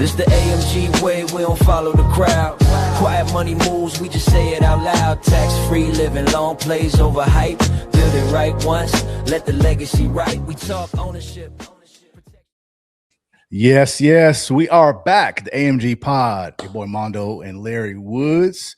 This the AMG way, we don't follow the crowd. Quiet money moves, we just say it out loud. Tax-free living, long plays over hype. Build it right once, let the legacy right. We talk ownership. Yes, we are back. The AMG Pod, your boy Mondo and Larry Woods.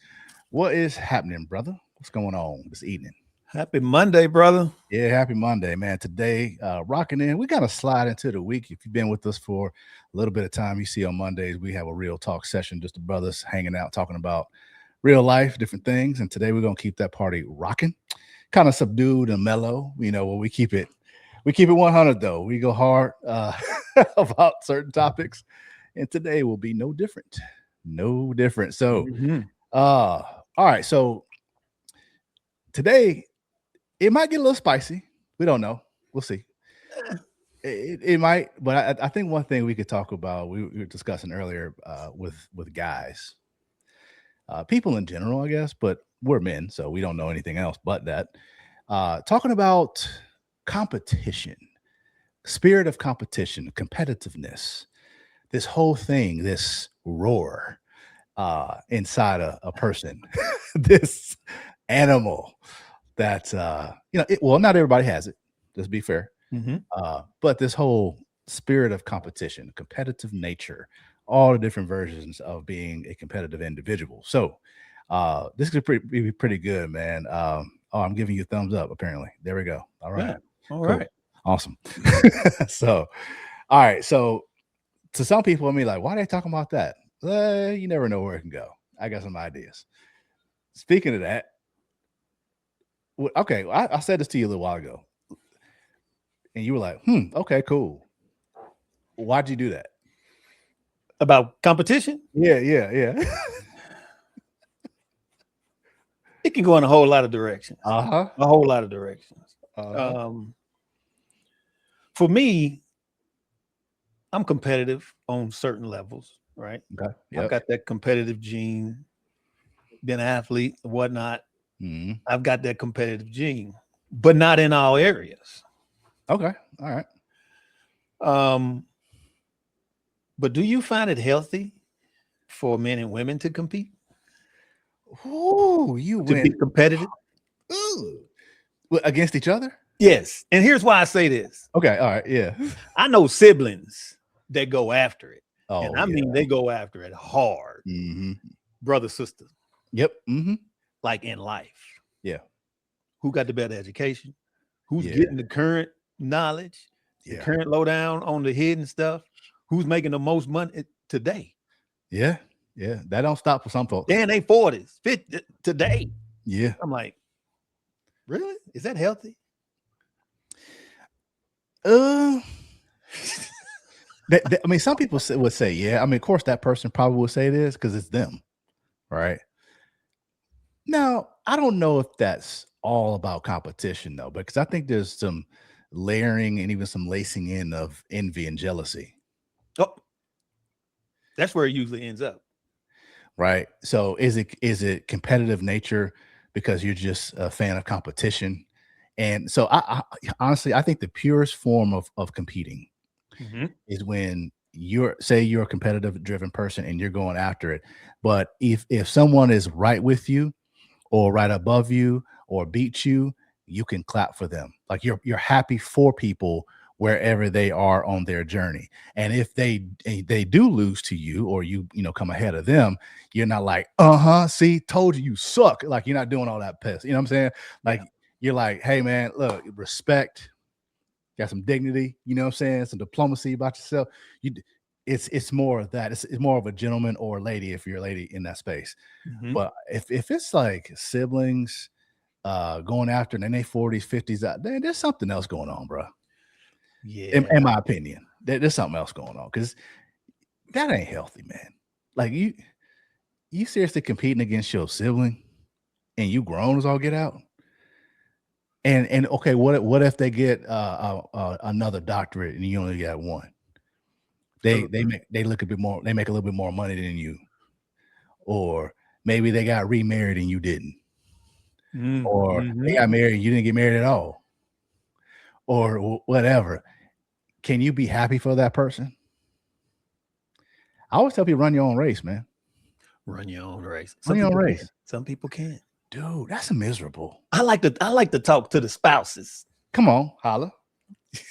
What is happening, brother? What's going on this evening? Happy Monday, brother. Yeah, happy Monday, man. Today, rocking in. We got to slide into the week. If you've been with us for a little bit of time, you see on Mondays, we have a real talk session, just the brothers hanging out, talking about real life, different things. And today we're going to keep that party rocking, kind of subdued and mellow, you know, where we keep it 100 though. We go hard about certain topics. And today will be no different. So, all right. So today, it might get a little spicy. We don't know. We'll see. It might, but I think one thing we could talk about, we were discussing earlier with guys, people in general, I guess, but we're men, so we don't know anything else but that. Talking about competition, spirit of competition, competitiveness, this whole thing, this roar inside a person, this animal that well, not everybody has it, let's be fair. But this whole spirit of competition, competitive nature, all the different versions of being a competitive individual. So this could be pretty good, man. I'm giving you a thumbs up, apparently. There we go. All right. Yeah. All cool. right. Awesome. So all right, so to some people, I mean, like, why are they talking about that? You never know where it can go. I got some ideas. Speaking of that, okay, I said this to you a little while ago, and you were like, okay, cool. Why'd you do that? About competition? Yeah. It can go in a whole lot of directions. A whole lot of directions. For me, I'm competitive on certain levels, right? Okay. Yep. I've got that competitive gene, been an athlete, whatnot. I've got that competitive gene, but not in all areas. Okay. All right. But do you find it healthy for men and women to compete? Ooh, to be competitive? Ooh. Against each other? Yes. And here's why I say this. Okay. All right. Yeah. I know siblings that go after it. Oh, and I mean, they go after it hard. Brother, sister. Yep. Like in life. Yeah. Who got the better education? Who's getting the current knowledge? The current lowdown on the hidden stuff? Who's making the most money today? Yeah. That don't stop for some folks. They're in their 40s, 50 today. Yeah. I'm like, really? Is that healthy? I mean, some people would say, yeah. I mean, of course, that person probably would say it is because it's them, right? Now, I don't know if that's all about competition, though, because I think there's some layering and even some lacing in of envy and jealousy. Oh, that's where it usually ends up. Right. So is it competitive nature because you're just a fan of competition? And so I honestly, I think the purest form of competing is when you're a competitive driven person and you're going after it. But if someone is right with you or right above you or beat you, you can clap for them. Like you're happy for people wherever they are on their journey. And if they do lose to you or you come ahead of them, you're not like, see, told you suck. Like you're not doing all that piss. You know what I'm saying? Like you're like, hey man, look, respect, got some dignity, you know what I'm saying? Some diplomacy about yourself. It's more of that. It's more of a gentleman or a lady if you're a lady in that space. But if it's like siblings going after and in their 40s, 50s, there's something else going on, bro. Yeah. In my opinion, there's something else going on because that ain't healthy, man. Like you seriously competing against your sibling and you grown as all get out. And okay, what if they get another doctorate and you only got one? They make a little bit more money than you, or maybe they got remarried and you didn't, or they got married and you didn't get married at all, or whatever. Can you be happy for that person? I always tell people run your own race, man. Run your own race. Run your own race. Some people can't. Dude, that's miserable. I like to talk to the spouses. Come on, holla.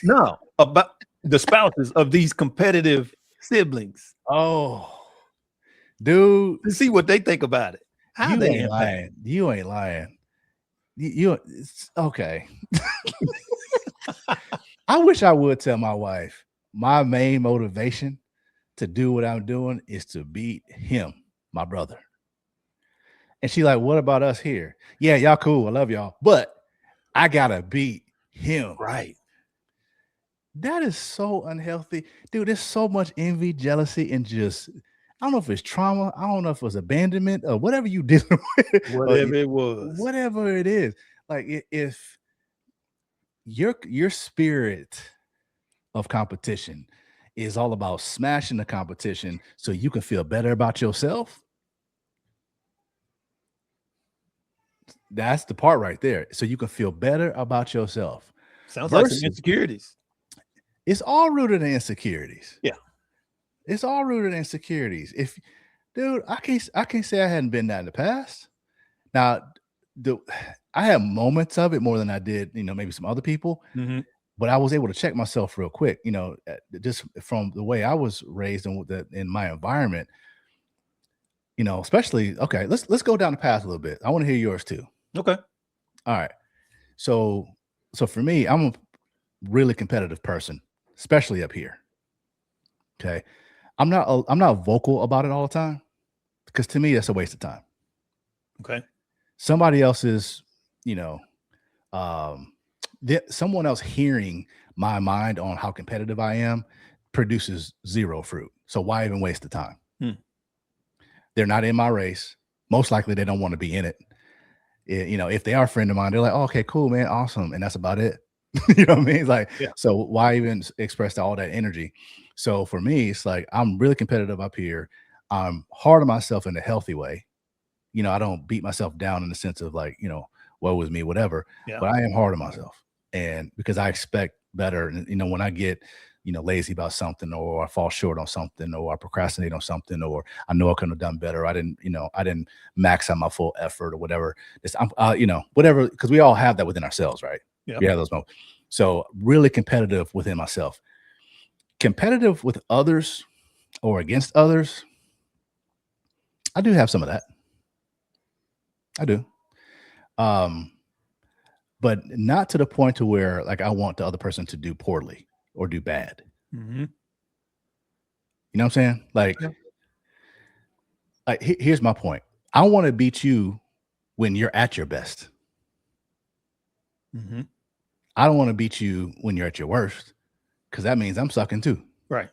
No, about the spouses of these competitive siblings. Oh, dude, To see what they think about it. How you they ain't lying. You ain't lying. It's okay. I wish I would tell my wife my main motivation to do what I'm doing is to beat him, my brother. And she like, what about us here? Yeah, y'all cool. I love y'all. But I gotta beat him. Right. That is so unhealthy. Dude, there's so much envy, jealousy, and just I don't know if it's trauma. I don't know if it was abandonment or whatever you did with. Whatever it was. Whatever it is. Like if your spirit of competition is all about smashing the competition so you can feel better about yourself. That's the part right there. So you can feel better about yourself. Sounds like some insecurities. It's all rooted in insecurities. Yeah. It's all rooted in insecurities. Dude, I can't say I hadn't been that in the past. Now, I have moments of it more than I did, maybe some other people. Mm-hmm. But I was able to check myself real quick, just from the way I was raised in my environment, especially, okay, let's go down the path a little bit. I want to hear yours too. Okay. All right. So for me, I'm a really competitive person, especially up here. Okay. I'm not vocal about it all the time because to me, that's a waste of time. Okay. Somebody else's, someone else hearing my mind on how competitive I am produces zero fruit. So why even waste the time? They're not in my race. Most likely they don't want to be in it. If they are a friend of mine, they're like, oh, okay, cool, man. Awesome. And that's about it. You know what I mean? It's like, yeah. So why even express all that energy? So for me, it's like, I'm really competitive up here. I'm hard on myself in a healthy way. I don't beat myself down in the sense of like, woe is me, whatever, but I am hard on myself. And because I expect better, and when I get, lazy about something, or I fall short on something, or I procrastinate on something, or I know I could have done better. I didn't max out my full effort or whatever. Whatever, because we all have that within ourselves, right? Yeah. We have those moments. So really competitive within myself, competitive with others or against others. I do have some of that. I do. But not to the point to where like I want the other person to do poorly or do bad. Mm-hmm. You know what I'm saying? Like here's my point. I want to beat you when you're at your best. Mm-hmm. I don't want to beat you when you're at your worst, because that means I'm sucking too. Right.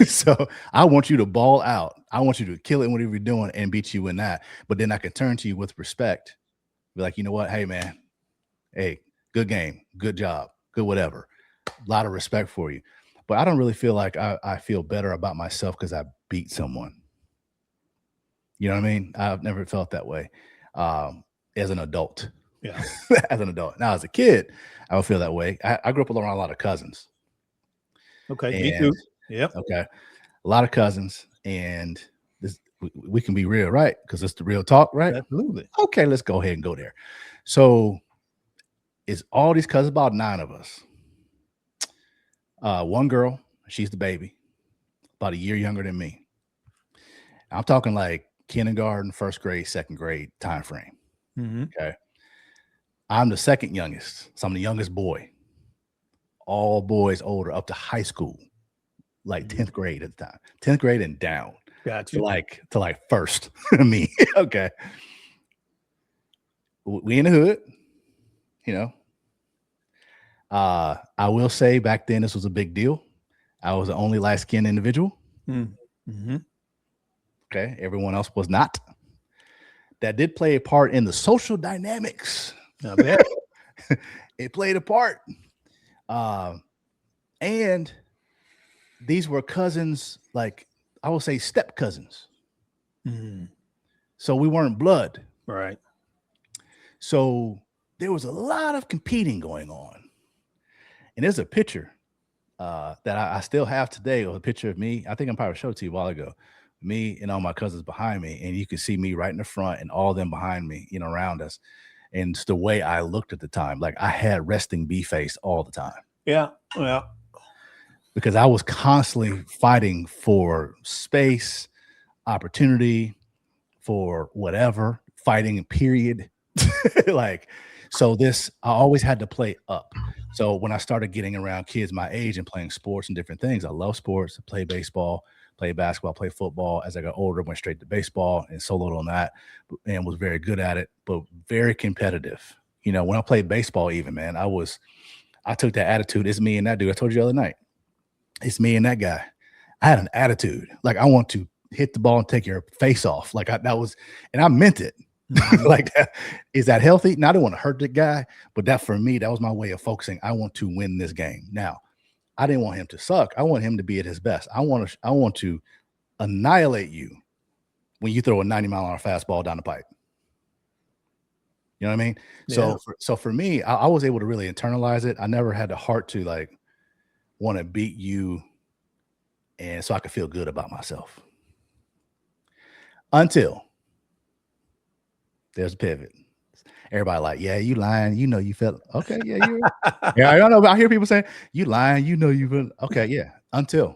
So I want you to ball out. I want you to kill it in whatever you're doing and beat you in that. But then I can turn to you with respect. Be like, you know what? Hey, man. Hey, good game. Good job. Good whatever. A lot of respect for you. But I don't really feel like I feel better about myself because I beat someone. You know what I mean? I've never felt that way as an adult. Yeah. As an adult. Now, as a kid, I would feel that way. I grew up around a lot of cousins. Okay. Me too. Yep. Okay. A lot of cousins. And we can be real, right? Because it's the real talk, right? Absolutely. Okay, let's go ahead and go there. So it's all these cousins, about 9 of us. One girl, she's the baby, about a year younger than me. I'm talking like kindergarten, first grade, second grade time frame. Mm-hmm. Okay. I'm the second youngest. So I'm the youngest boy. All boys older up to high school, like 10th grade at the time. 10th grade and down. Got you. To like first. Me. Okay. We in the hood, I will say back then this was a big deal. I was the only light-skinned individual. Mm-hmm. Okay. Everyone else was not. That did play a part in the social dynamics. I bet. It played a part. And these were cousins, like I will say step cousins. Mm-hmm. So we weren't blood. Right. So there was a lot of competing going on. And there's a picture that I still have today, or a picture of me. I think I'm probably showed it to you a while ago. Me and all my cousins behind me, and you can see me right in the front and all them behind me, around us. And it's the way I looked at the time. Like I had resting bee face all the time. Yeah. Because I was constantly fighting for space, opportunity, for whatever, fighting, period. So I always had to play up. So when I started getting around kids my age and playing sports and different things, I love sports, play baseball, play basketball, play football. As I got older, went straight to baseball and soloed on that and was very good at it, but very competitive. When I played baseball, even, man, I took that attitude. It's me and that dude. I told you the other night. It's me and that guy. I had an attitude. Like I want to hit the ball and take your face off. And I meant it. Like that. Is that healthy? Now I didn't want to hurt the guy, but that for me, that was my way of focusing. I want to win this game. Now, I didn't want him to suck. I want him to be at his best. I want to annihilate you when you throw a 90-mile-an-hour fastball down the pipe. You know what I mean? Yeah. So for me, I was able to really internalize it. I never had the heart to want to beat you, and so I could feel good about myself. Until there's a pivot. Everybody yeah, you lying. You felt okay. Yeah, you. Yeah, I don't know. I hear people saying you lying. You feel okay. Yeah. Until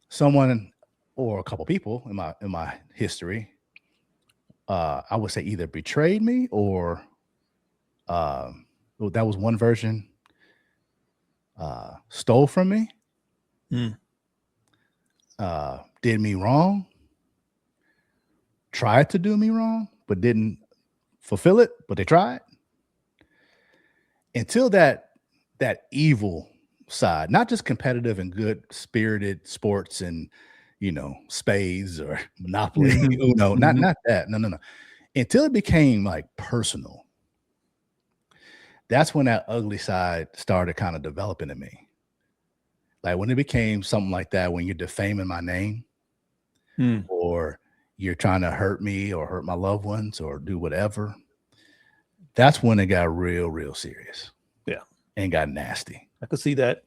someone or a couple people in my history, I would say either betrayed me or that was one version. Stole from me. Did me wrong. Tried to do me wrong, but didn't fulfill it, but they tried. Until that evil side, not just competitive and good spirited sports and spades or Monopoly, not that. No. Until it became personal. That's when that ugly side started kind of developing in me. Like when it became something like that, when you're defaming my name or you're trying to hurt me or hurt my loved ones or do whatever, that's when it got real, real serious. Yeah. And got nasty. I could see that.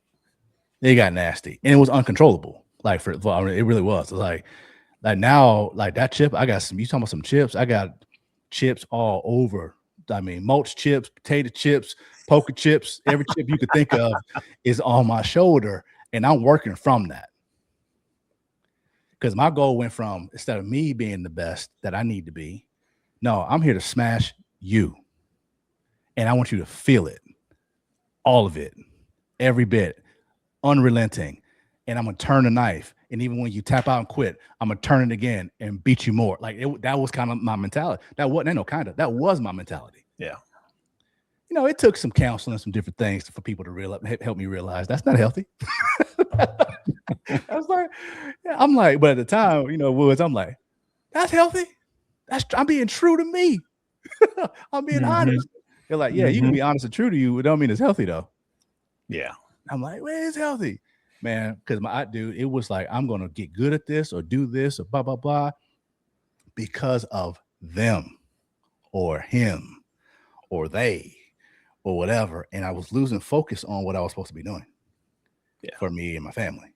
It got nasty. And it was uncontrollable. It really was. Like now, that chip, I got you talking about some chips. I got chips all over. I mean, mulch chips, potato chips, poker chips, every chip you could think of is on my shoulder. And I'm working from that. Because my goal went from, instead of me being the best that I need to be, no, I'm here to smash you. And I want you to feel it. All of it. Every bit. Unrelenting. And I'm going to turn the knife. And even when you tap out and quit, I'm going to turn it again and beat you more. That was kind of my mentality. That was my mentality. Yeah. It took some counseling, some different things for people to help me realize that's not healthy. I was but at the time, Woods, I'm like, that's healthy. I'm being true to me. I'm being honest. They're like, yeah, you can be honest and true to you. It don't mean it's healthy though. Yeah. I'm like, well, it's healthy, man. Because it was like, I'm going to get good at this or do this or blah, blah, blah, because of them or him or they or whatever. And I was losing focus on what I was supposed to be doing for me and my family.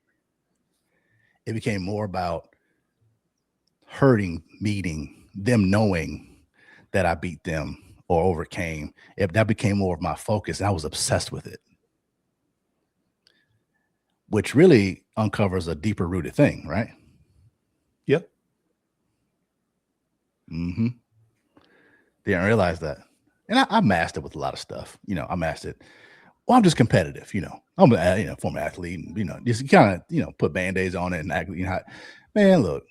It became more about meeting them, knowing that I beat them or overcame. That became more of my focus. And I was obsessed with it, which really uncovers a deeper rooted thing, right? Yep. Didn't realize that. And I mastered with a lot of stuff. I mastered. Well, I'm just competitive, I'm a former athlete, and, just kind of, put Band-Aids on it and act, man, look,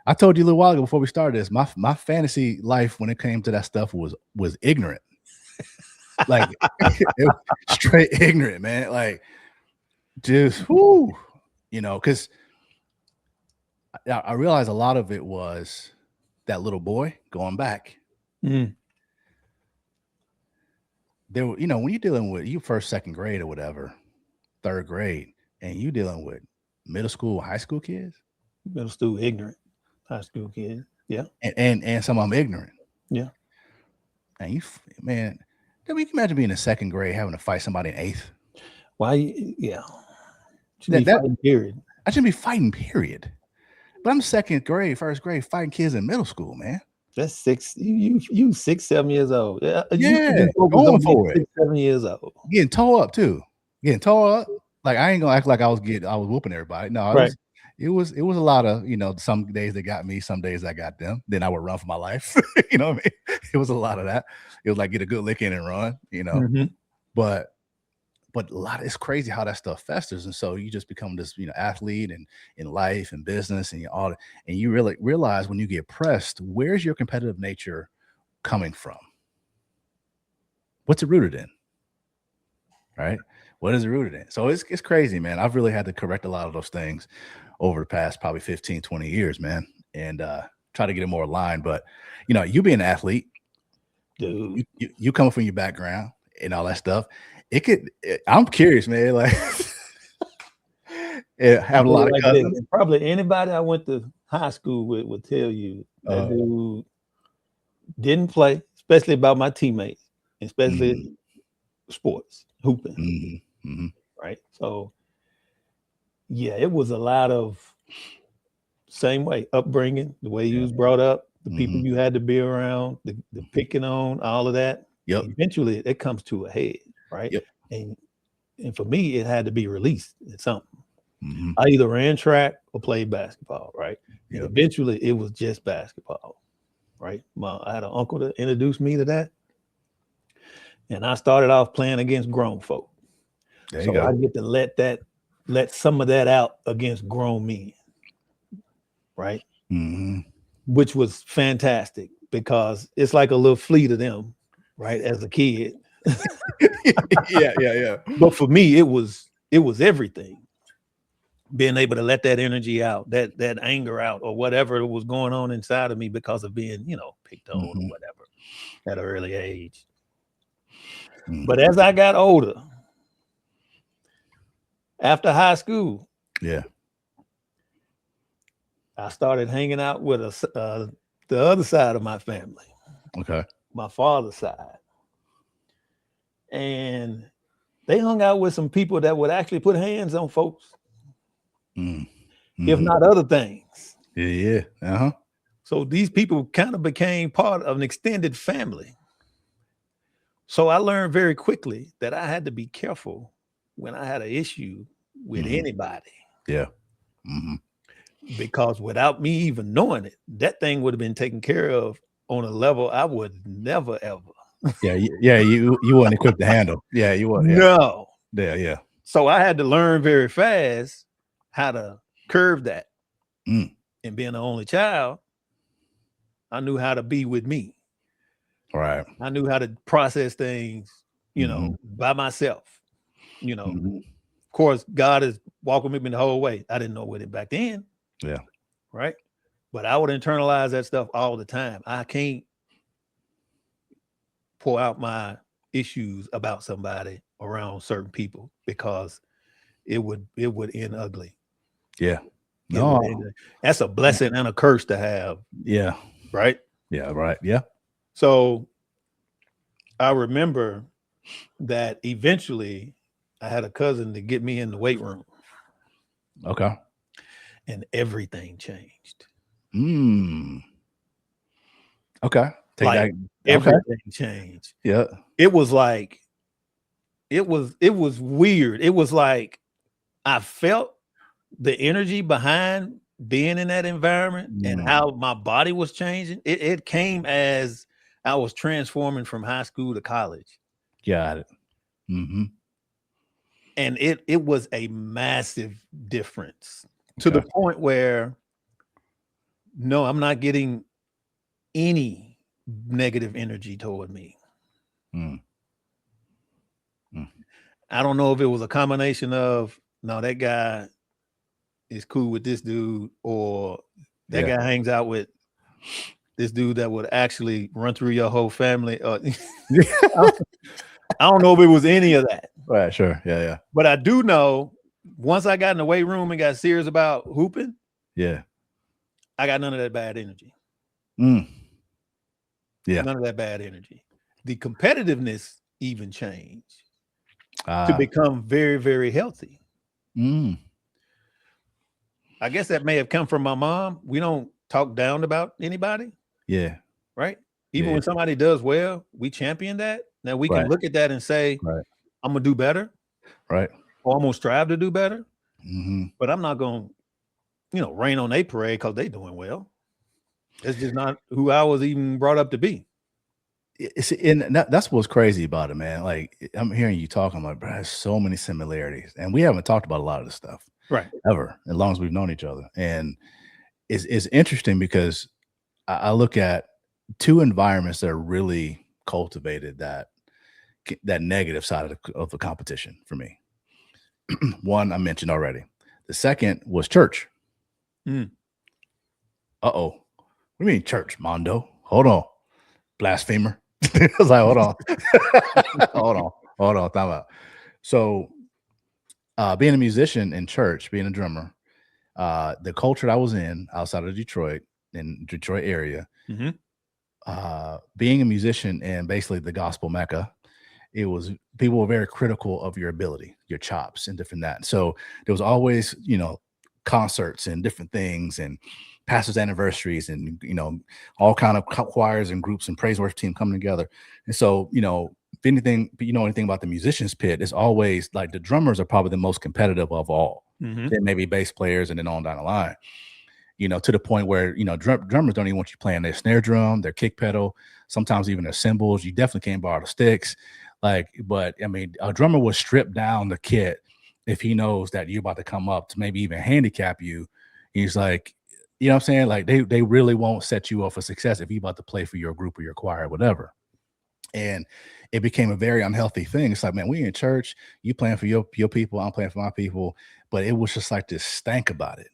I told you a little while ago before we started this, my fantasy life when it came to that stuff was ignorant. It was straight ignorant, man. Just, because I realized a lot of it was that little boy going back. There, when you're dealing with you first, second grade or whatever, third grade, and you dealing with middle school, high school kids, middle school ignorant, high school kids, yeah, and some of them ignorant, yeah. And you can imagine being in second grade having to fight somebody in eighth. Why? Yeah. Period. I shouldn't be fighting, period. But I'm second grade, first grade, fighting kids in middle school, man. That's 6. You 6, 7 years old. Yeah. Going for it. 6, 7 years old. Getting tore up too. Getting tore up. Like I ain't gonna act like I was whooping everybody. No, it was a lot of, some days they got me, some days I got them. Then I would run for my life. You know what I mean? It was a lot of that. It was like get a good lick in and run, Mm-hmm. But it's crazy how that stuff festers. And so you just become this, athlete and in life and business and you really realize when you get pressed, where's your competitive nature coming from? What's it rooted in? Right? What is it rooted in? So it's crazy, man. I've really had to correct a lot of those things over the past probably 15, 20 years, man. And try to get it more aligned. But, you being an athlete, dude, you coming from your background and all that stuff. I'm curious, man. Like, have a lot of cousins. Probably anybody I went to high school with would tell you that dude didn't play, especially about my teammates, especially sports, hooping. Right. So, yeah, it was a lot of same way upbringing, the way you was brought up, the people you had to be around, the picking on, all of that. Yep. Eventually, it comes to a head. Right. Yep. And for me, it had to be released at something. I either ran track or played basketball. Right. Yep. And eventually it was just basketball. Right. I had an uncle that introduced me to that. And I started off playing against grown folk. So I get to let some of that out against grown men. Right. Which was fantastic because it's like a little fleet of them. Right. As a kid. Yeah. But for me, it was everything. Being able to let that energy out, that anger out, or whatever was going on inside of me because of being, picked on or whatever at an early age. But as I got older, after high school, I started hanging out with the other side of my family. Okay. My father's side. And they hung out with some people that would actually put hands on folks, if not other things. Yeah. So these people kind of became part of an extended family. So I learned very quickly that I had to be careful when I had an issue with anybody. Yeah. Because without me even knowing it, that thing would have been taken care of on a level I would never, ever. You weren't equipped to handle. Yeah, you weren't. Yeah. No. Yeah. So I had to learn very fast how to curve that. And being the only child, I knew how to be with me. Right. I knew how to process things, by myself. Of course, God is walking with me the whole way. I didn't know with it back then. Yeah. Right. But I would internalize that stuff all the time. I can't pour out my issues about somebody around certain people because it would end ugly. Yeah. No, that's a blessing and a curse to have. Yeah. Right. Yeah. Right. Yeah. So I remember that eventually I had a cousin to get me in the weight room. Okay. And everything changed. Okay. Everything changed. Yeah. It was like, it was weird. It was like I felt the energy behind being in that environment and how my body was changing. It came as I was transforming from high school to college. Got it. And it was a massive difference to the point where, no, I'm not getting any negative energy toward me. I don't know if it was a combination of, no, that guy is cool with this dude, or that guy hangs out with this dude that would actually run through your whole family. I don't know if it was any of that. Right, sure. Yeah. But I do know once I got in the weight room and got serious about hooping, I got none of that bad energy. Yeah. None of that bad energy. The competitiveness even changed. to become very, very healthy. I guess that may have come from my mom. We don't talk down about anybody. Yeah. Right. Even when somebody does well, we champion that. Now we can look at that and say, I'm going to do better. Right. Or I'm going to strive to do better. But I'm not going to, rain on their parade because they're doing well. That's just not who I was even brought up to be. That's what's crazy about it, man. Like, I'm hearing you talk, I'm like, bro, there's so many similarities. And we haven't talked about a lot of this stuff. Right. Ever, as long as we've known each other. And it's interesting because I look at two environments that are really cultivated that negative side of the competition for me. One I mentioned already. The second was church. Uh-oh. What do you mean church, Mondo? Hold on. Blasphemer. I was like, hold on. Hold on. Time out. So being a musician in church, being a drummer, the culture that I was in outside of Detroit, in Detroit area, being a musician in basically the gospel mecca, people were very critical of your ability, your chops, and different that. So there was always, concerts and different things and pastors' anniversaries and, all kind of choirs and groups and praise worship team coming together. And so, if anything, anything about the musicians pit, it's always like the drummers are probably the most competitive of all. Then maybe bass players and then on down the line, to the point where, drummers don't even want you playing their snare drum, their kick pedal, sometimes even their cymbals. You definitely can't borrow the sticks. But I mean, a drummer will strip down the kit if he knows that you're about to come up to maybe even handicap you. He's like, you know what I'm saying? Like they really won't set you up for success if you're about to play for your group or your choir or whatever. And it became a very unhealthy thing. It's like, man, we in church, you playing for your people, I'm playing for my people. But it was just like this stank about it.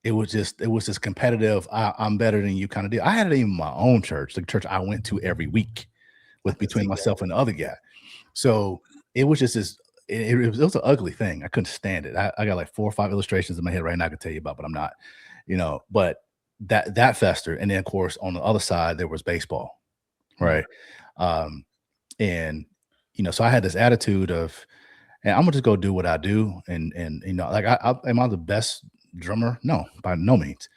It was this competitive, I'm better than you kind of deal. I had it in my own church, the church I went to every week with between myself and the other guy. So it was just this, it was an ugly thing. I couldn't stand it. I got like 4 or 5 illustrations in my head right now I could tell you about, but I'm not, but that festered. And then of course, on the other side, there was baseball. Right. And, so I had this attitude of, and I'm gonna just go do what I do. And like am I the best drummer? No, by no means.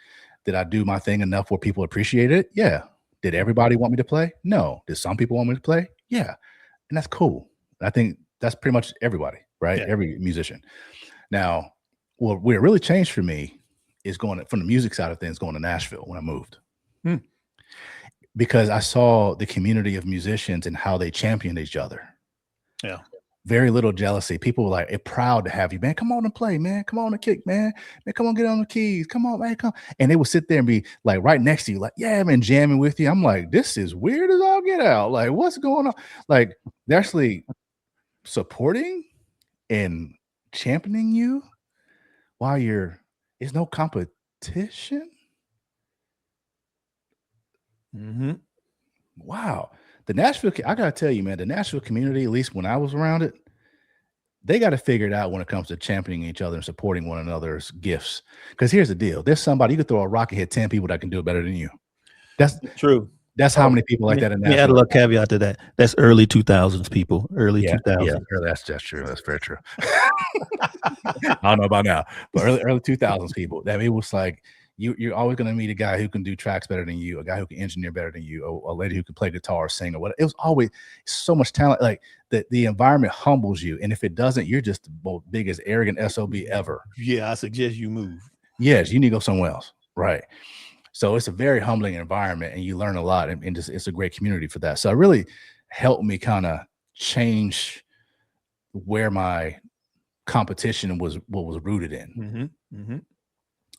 Did I do my thing enough where people appreciate it? Yeah. Did everybody want me to play? No. Did some people want me to play? Yeah. And that's cool. I think that's pretty much everybody, right? Yeah. Every musician. Now, what really changed for me is going from the music side of things, going to Nashville when I moved. Because I saw the community of musicians and how they championed each other. Yeah. Very little jealousy. People were like, proud to have you, man. Come on and play, man. Come on and kick, man. Man, come on, get on the keys. Come on, man. Come. And they would sit there and be like right next to you, like, yeah, man, jamming with you. I'm like, this is weird as all get out. Like, what's going on? Like, they're actually supporting and championing you while there's no competition. Wow. The Nashville, I gotta tell you, man, the Nashville community, at least when I was around it, they got to figure it out when it comes to championing each other and supporting one another's gifts. Because here's the deal: there's somebody you could throw a rock and hit 10 people that can do it better than you. That's true. That's how many people like that in Nashville. Yeah, add a little caveat to that. That's early 2000s people. Early 2000s. Yeah, that's true. That's very true. I don't know about now, but early 2000s people. That it was like. You're always going to meet a guy who can do tracks better than you, a guy who can engineer better than you, or a lady who can play guitar, sing, or whatever. It was always so much talent. Like the environment humbles you, and if it doesn't, you're just the biggest arrogant SOB ever. Yeah, I suggest you move. Yes, you need to go somewhere else. Right. So it's a very humbling environment, and you learn a lot, and just it's a great community for that. So it really helped me kind of change where my competition was rooted in.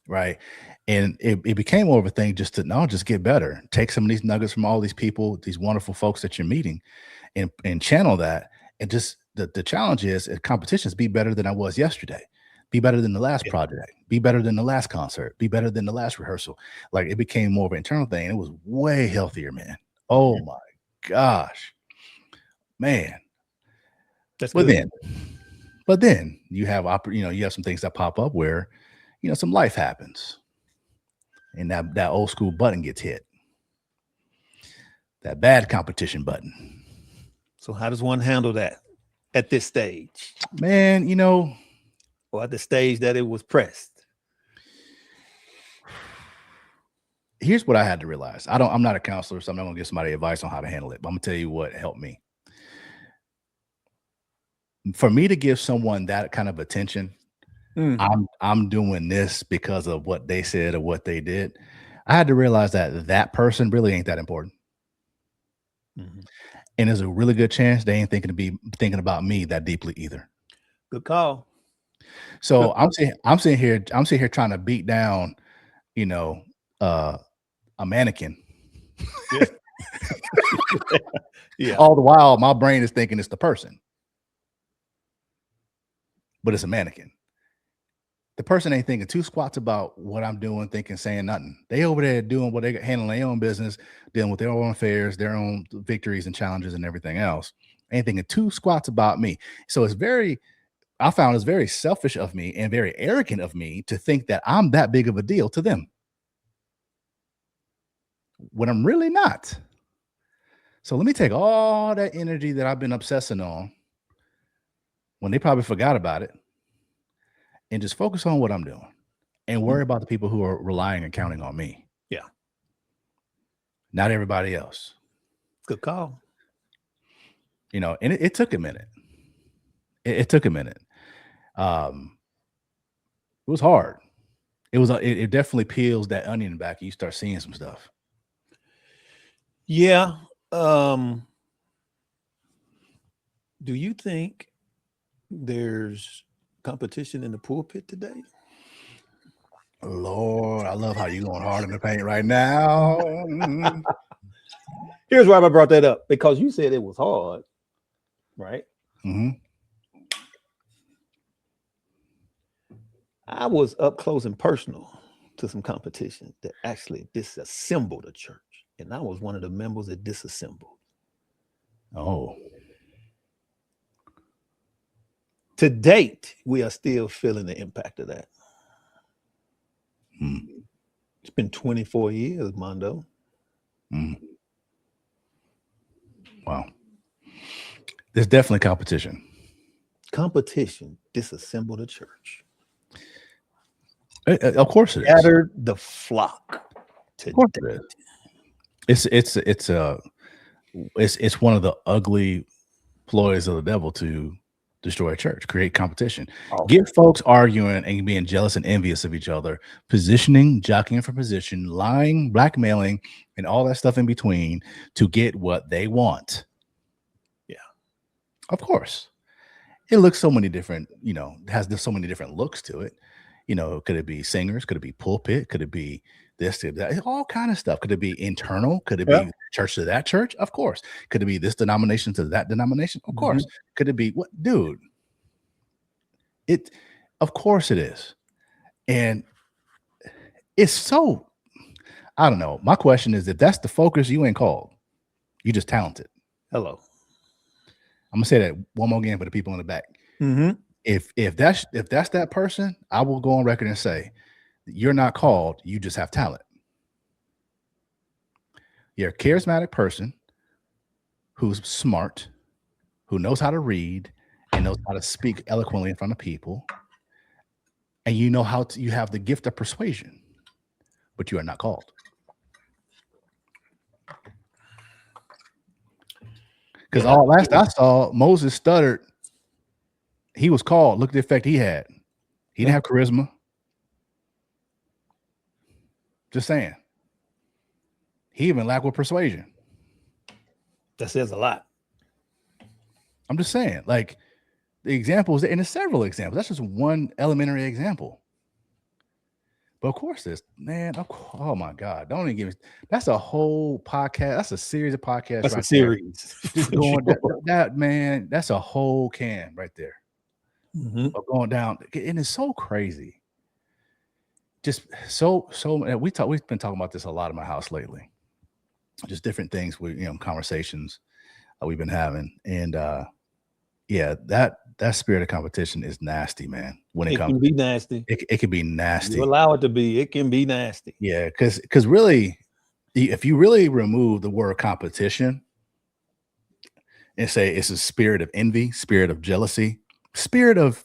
Right. And it became more of a thing just to get better, take some of these nuggets from all these people, these wonderful folks that you're meeting and channel that. And just the challenge is competitions be better than I was yesterday, be better than the last project, be better than the last concert, be better than the last rehearsal. Like it became more of an internal thing. And it was way healthier, man. Oh my gosh, man. That's good. But then you have you have some things that pop up where some life happens and that old school button gets hit, that bad competition button. So how does one handle that? at this stage? Man, you know, or at the stage that it was pressed? Here's what I had to realize. I'm not a counselor, so I'm not gonna give somebody advice on how to handle it, but I'm gonna tell you what helped me. For me to give someone that kind of attention, I'm doing this because of what they said or what they did. I had to realize that person really ain't that important. And there's a really good chance they ain't thinking about me that deeply either. Good call. So I'm sitting here trying to beat down, you know, a mannequin. Yeah. Yeah. All the while, my brain is thinking it's the person, but it's a mannequin. The person ain't thinking two squats about what I'm doing, saying nothing. They over there doing what they handling their own business, dealing with their own affairs, their own victories and challenges and everything else. Ain't thinking two squats about me. So I found it's very selfish of me and very arrogant of me to think that I'm that big of a deal to them, when I'm really not. So let me take all that energy that I've been obsessing on when they probably forgot about it and just focus on what I'm doing and worry about the people who are relying and counting on me. Yeah. Not everybody else. Good call. You know, and it took a minute. It took a minute. It was hard. It definitely peels that onion back. You start seeing some stuff. Yeah. Do you think there's competition in the pulpit today? Lord, I love how you going hard in the paint right now. Here's why I brought that up, because you said it was hard, right? I was up close and personal to some competition that actually disassembled a church, and I was one of the members that disassembled. Oh. To date, we are still feeling the impact of that. It's been 24 years, Mondo. Wow. There's definitely competition. Competition disassembled a church. Of course it is. Scattered the flock. Of course it is. It's one of the ugly ploys of the devil to destroy a church, create competition, get folks arguing and being jealous and envious of each other, positioning, jockeying for position, lying, blackmailing, and all that stuff in between to get what they want. Yeah, of course. It looks so many different, has so many different looks to it. Could it be singers? Could it be pulpit? Could it be this, that, all kind of stuff? Could it be internal? Could it be church to that church? Of course. Could it be this denomination to that denomination? Of course. Could it be what, dude? Of course it is. And it's so, I don't know. My question is, if that's the focus, you ain't called. You just talented. Hello. I'm gonna say that one more again for the people in the back. If that's that person, I will go on record and say, you're not called, you just have talent. You're a charismatic person who's smart, who knows how to read and knows how to speak eloquently in front of people. And you have the gift of persuasion, but you are not called. Because last I saw, Moses stuttered. He was called. Look at the effect he had. He didn't have charisma. Just saying. He even lacked with persuasion. That says a lot. I'm just saying, like, the examples, and there's several examples. That's just one elementary example. But of course, oh my God, don't even give me. That's a whole podcast. That's a series of podcasts. That's a series. Just going that man. That's a whole can right there. Of going down, and it's so crazy. Just so we've been talking about this a lot in my house lately. Just different things with conversations we've been having, and that spirit of competition is nasty, man. When it comes, can be nasty. It can be nasty. You allow it to be. It can be nasty. Yeah, because really, if you really remove the word competition, and say it's a spirit of envy, spirit of jealousy, spirit of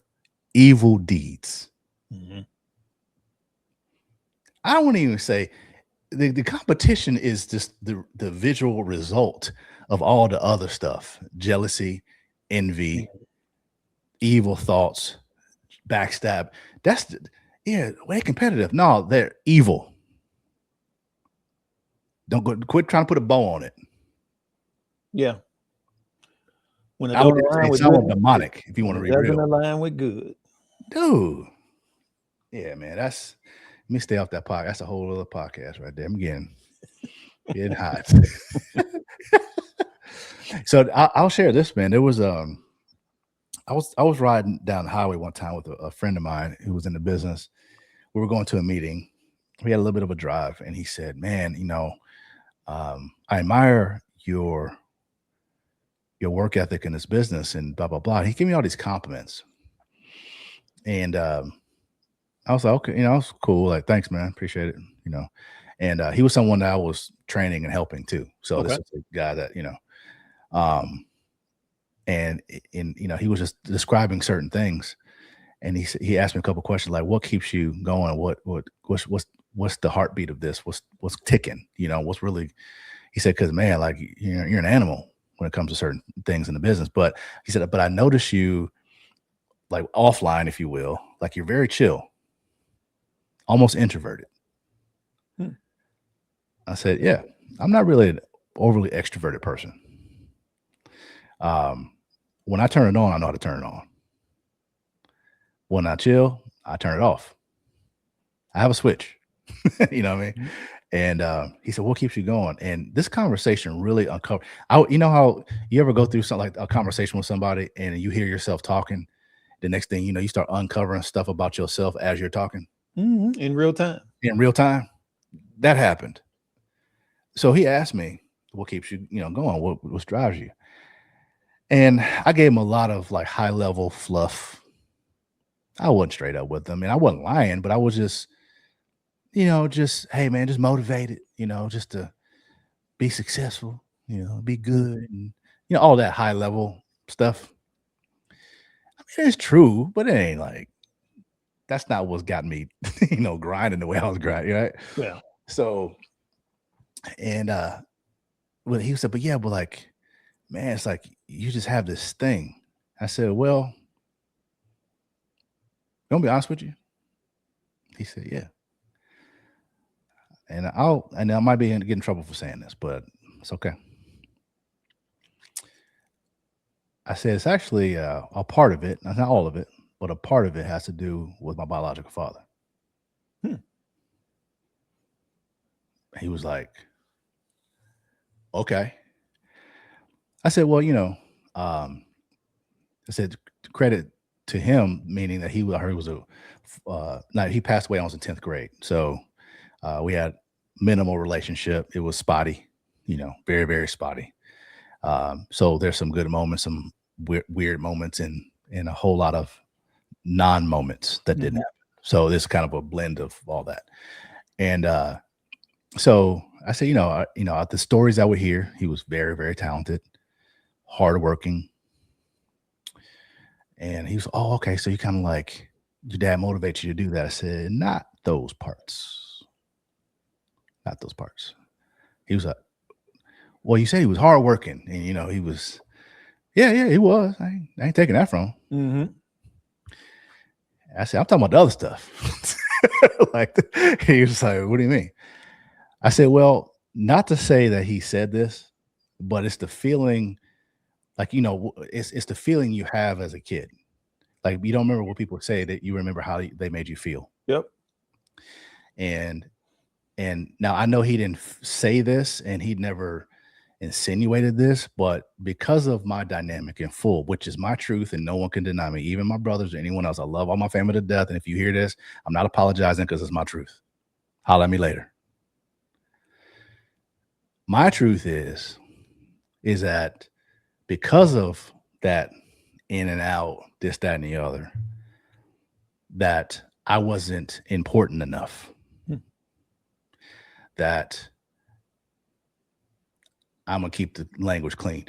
evil deeds. Mm-hmm. I don't want to even say the competition is just the visual result of all the other stuff: jealousy, envy, evil thoughts, backstab. That's way competitive. No, they're evil. Don't quit trying to put a bow on it. Yeah. When it I would don't align with sound good, demonic if you want to it be doesn't real. align with good. Dude. Yeah, man. Let me stay off that podcast. That's a whole other podcast right there. I'm getting hot. So I'll share this, man. There was I was riding down the highway one time with a friend of mine who was in the business. We were going to a meeting. We had a little bit of a drive, and he said, "Man, I admire your work ethic in this business and blah blah blah." He gave me all these compliments, and I was like, "Okay, it's cool. Like, thanks, man, appreciate it." And he was someone that I was training and helping too. So this is a guy that and he was just describing certain things, and he asked me a couple of questions like, "What keeps you going? What's the heartbeat of this? What's ticking? What's really?" He said, "Because man, like you're an animal when it comes to certain things in the business." But he said, "But I notice you like offline, if you will, like you're very chill, almost introverted." I said, "Yeah, I'm not really an overly extroverted person. When I turn it on, I know how to turn it on. When I chill, I turn it off. I have a switch." You know what I mean? And he said, "What keeps you going?" And this conversation really uncovered. How you ever go through something like a conversation with somebody and you hear yourself talking, the next thing you know, you start uncovering stuff about yourself as you're talking in real time. In real time, that happened. So he asked me, "What keeps you, going? What drives you?" And I gave him a lot of like high level fluff. I wasn't straight up with him, and I wasn't lying, but I was just, hey man, just motivated, just to be successful, be good, and all that high level stuff. I mean, it's true, but it ain't like that's not what's got me, grinding the way I was grinding, right? Yeah. So, and well, he said, "But yeah, but like, man, it's like you just have this thing." I said, "Well, gonna be honest with you." He said, "Yeah." And I might be get in trouble for saying this, but it's okay. I said it's actually a part of it, not all of it, but a part of it has to do with my biological father. He was like, "Okay." I said, "Well, I said credit to him, meaning that he was he passed away when I was in 10th grade. So we had minimal relationship. It was spotty, very, very spotty. So there's some good moments, some weird moments, and a whole lot of non-moments that didn't happen. So this is kind of a blend of all that. And so I said, the stories I would hear, he was very, very talented, hardworking. And he was, "Oh, okay. So you kind of like your dad motivates you to do that." I said, "Not those parts. Not those parts." He was like, "Well, you said he was hardworking, and he was." Yeah, he was. I ain't taking that from him. I said, "I'm talking about the other stuff." Like he was like, "What do you mean?" I said, "Well, not to say that he said this, but it's the feeling, like it's the feeling you have as a kid. Like you don't remember what people say, that you remember how they made you feel." Yep. And now I know he didn't say this, and he'd never insinuated this, but because of my dynamic in full, which is my truth, and no one can deny me, even my brothers or anyone else. I love all my family to death, and if you hear this, I'm not apologizing because it's my truth. Holler at me later. My truth is that because of that in and out, this, that, and the other, that I wasn't important enough. That I'm gonna keep the language clean.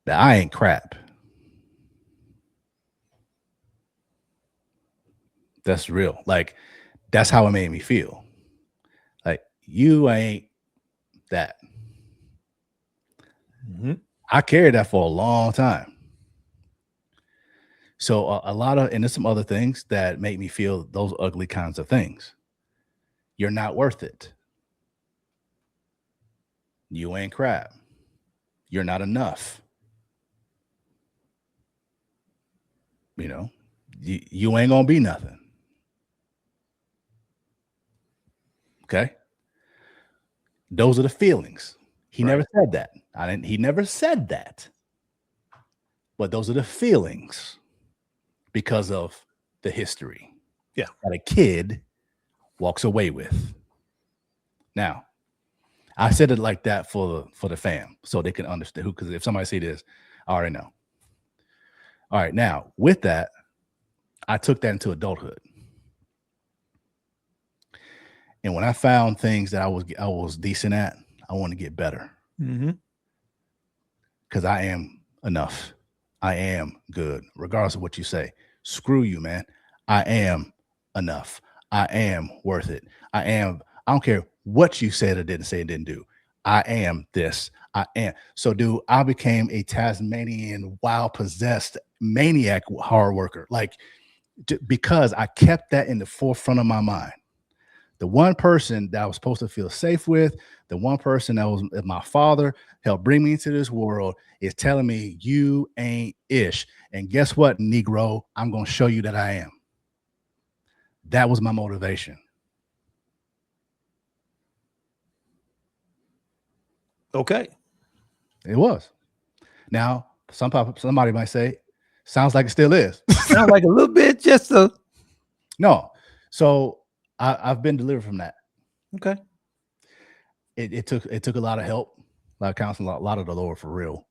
that I ain't crap. That's real. Like, that's how it made me feel. Like, you ain't that. Mm-hmm. I carried that for a long time. So a lot of, and there's some other things that make me feel those ugly kinds of things. You're not worth it. You ain't crap. You're not enough. You know, you ain't gonna be nothing. Okay. Those are the feelings. He never said that. He never said that. But those are the feelings because of the history. Yeah. That a kid walks away with. Now, I said it like that for the fam, so they can understand who, because if somebody see this, I already know. All right. Now, with that, I took that into adulthood. And when I found things that I was decent at, I want to get better. Mm-hmm. Because I am enough. I am good, regardless of what you say. Screw you, man. I am enough. I am worth it. I don't care what you said or didn't say and didn't do. I am this. I am. So, dude, I became a Tasmanian, wild, possessed maniac hard worker. Like, because I kept that in the forefront of my mind. The one person that I was supposed to feel safe with, the one person that was my father, helped bring me into this world, is telling me you ain't ish. And guess what, Negro? I'm going to show you that I am. That was my motivation. Okay. It was. Now, somebody might say, sounds like it still is. Sounds like a little bit, just a. No. So I've been delivered from that. Okay. It took a lot of help, a lot of counseling, a lot of the Lord for real,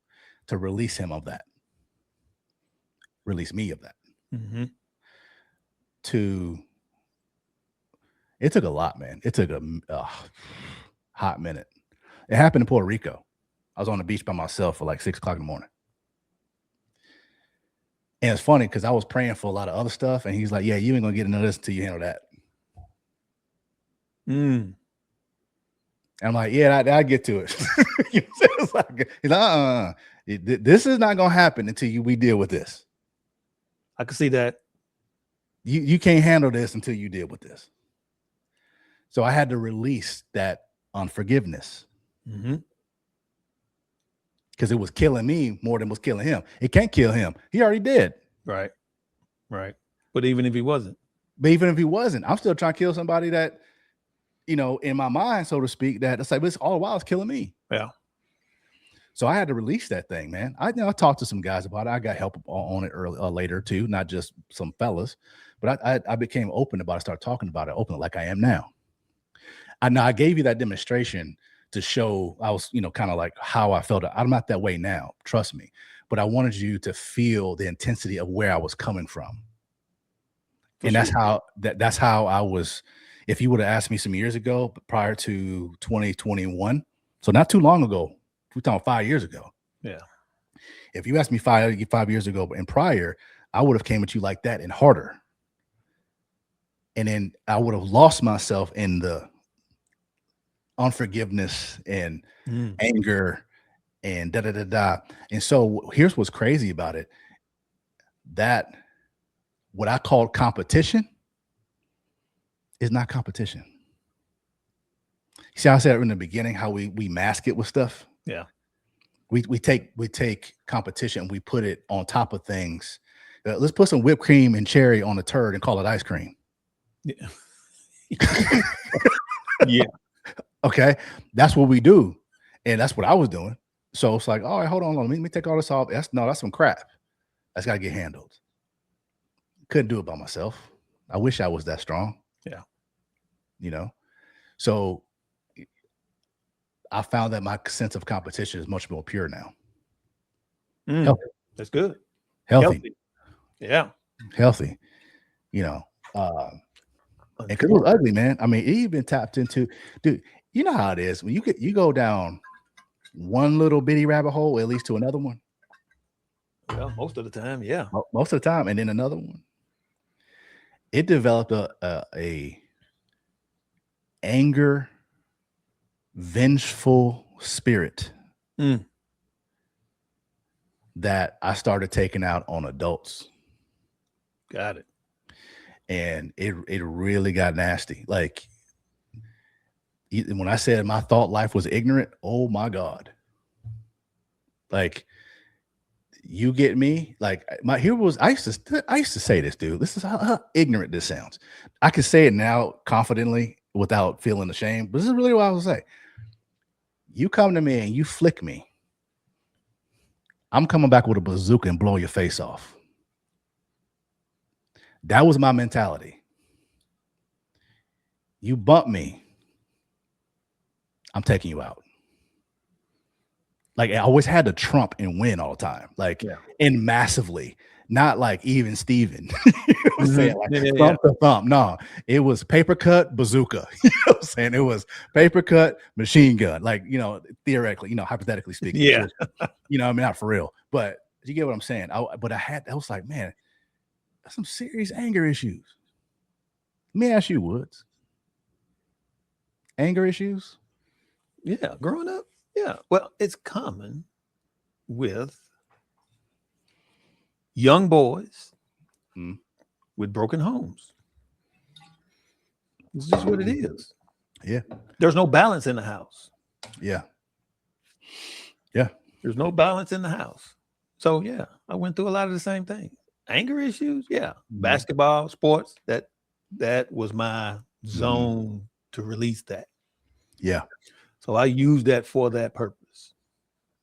to release him of that. Release me of that. Mm-hmm. It took a lot, man. It took a hot minute. It happened in Puerto Rico. I was on the beach by myself for like 6 o'clock in the morning. And it's funny because I was praying for a lot of other stuff. And he's like, yeah, you ain't going to get into this until you handle that. And I'm like, yeah, I get to it. It's like, he's like, this is not going to happen until we deal with this. I can see that. You can't handle this until you deal with this. So I had to release that unforgiveness. Mm-hmm. Because it was killing me more than was killing him. It can't kill him. He already did. Right. But even if he wasn't, I'm still trying to kill somebody that, in my mind, so to speak, that it's like, this all the while is killing me. Yeah. So I had to release that thing, man. I talked to some guys about it. I got help on it later too, not just some fellas, but I became open about it, started talking about it openly like I am now. I gave you that demonstration to show I was, kind of like how I felt. I'm not that way now, trust me. But I wanted you to feel the intensity of where I was coming from. And that's how I was. If you would have asked me some years ago, prior to 2021, so not too long ago, we're talking 5 years ago. Yeah. If you asked me 5 years ago and prior, I would have came at you like that and harder. And then I would have lost myself in the unforgiveness and anger and da. And so here's what's crazy about it. That what I called competition is not competition. See how I said in the beginning, how we mask it with stuff? Yeah. We take competition and we put it on top of things. Let's put some whipped cream and cherry on a turd and call it ice cream. Yeah. Yeah. Okay. That's what we do. And that's what I was doing. So it's like, all right, hold on. Let me take all this off. That's some crap. That's got to get handled. Couldn't do it by myself. I wish I was that strong. Yeah. So I found that my sense of competition is much more pure now. Healthy. That's good. Healthy. Yeah. Healthy. And because it was ugly, man. I mean, it even tapped into, dude, you know how it is when you go down one little bitty rabbit hole, at least to another one. Well, most of the time, yeah. Most of the time. And then another one, it developed a anger, vengeful spirit that I started taking out on adults. Got it. And it really got nasty. Like, when I said my thought life was ignorant, oh my God. Like, you get me? Like, I used to say this, dude. This is how ignorant this sounds. I can say it now confidently without feeling ashamed, but this is really what I would say. You come to me and you flick me, I'm coming back with a bazooka and blow your face off. That was my mentality. You bump me, I'm taking you out. Like, I always had to trump and win all the time, like, and massively, not like even Steven. You know what I'm saying? Like, thump to thump. No, it was paper cut bazooka. You know what I'm saying? It was paper cut machine gun. Like, theoretically, hypothetically speaking. Yeah. I mean, not for real, but you get what I'm saying? I was like, man, that's some serious anger issues. Let me ask you, Woods. Anger issues? Yeah, growing up. Yeah, well, it's common with young boys with broken homes. It's just what it is. Yeah. There's no balance in the house. Yeah. Yeah. There's no balance in the house. So, yeah, I went through a lot of the same things. Anger issues, yeah. Basketball, sports, that was my zone to release that. Yeah. So I used that for that purpose.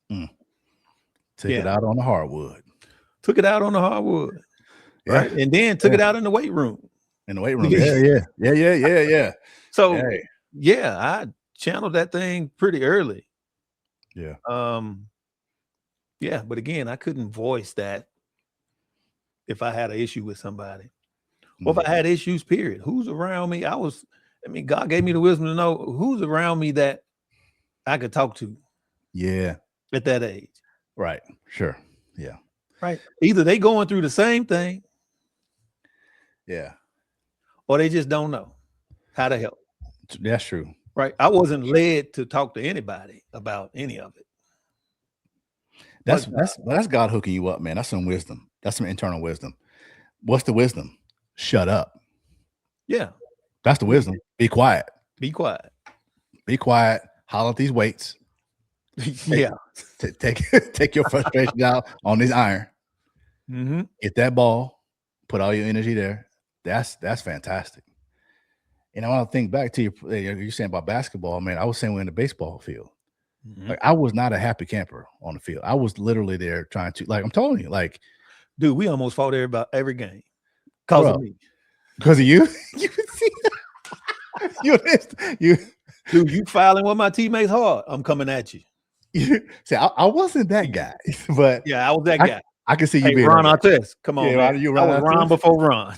Take it out on the hardwood. Took it out on the hardwood. Yeah. Right. And then took it out in the weight room. In the weight room. Yeah. So I channeled that thing pretty early. Yeah. But again, I couldn't voice that if I had an issue with somebody. Or if I had issues, period. Who's around me? God gave me the wisdom to know who's around me that I could talk to. Yeah. At that age. Right. Sure. Yeah. Right. Either they going through the same thing. Yeah. Or they just don't know how to help. That's true. Right. I wasn't led to talk to anybody about any of it. That's God hooking you up, man. That's some wisdom. That's some internal wisdom. What's the wisdom? Shut up. Yeah. That's the wisdom. Be quiet. Be quiet. Be quiet. Holler at these weights. Take your frustration out on this iron. Get that ball. Put all your energy there. That's fantastic. And I want to think back to you're saying about basketball, man. I was saying we're in the baseball field. Like, I was not a happy camper on the field. I was literally there trying to, like, I'm telling you, like, dude, we almost fought every game because of me. Because of you? Dude, you filing with my teammates hard. I'm coming at you. See, I wasn't that guy, but yeah, I was that guy. I can see you being Ron Artest. Come on, man. You I was Ron before Ron.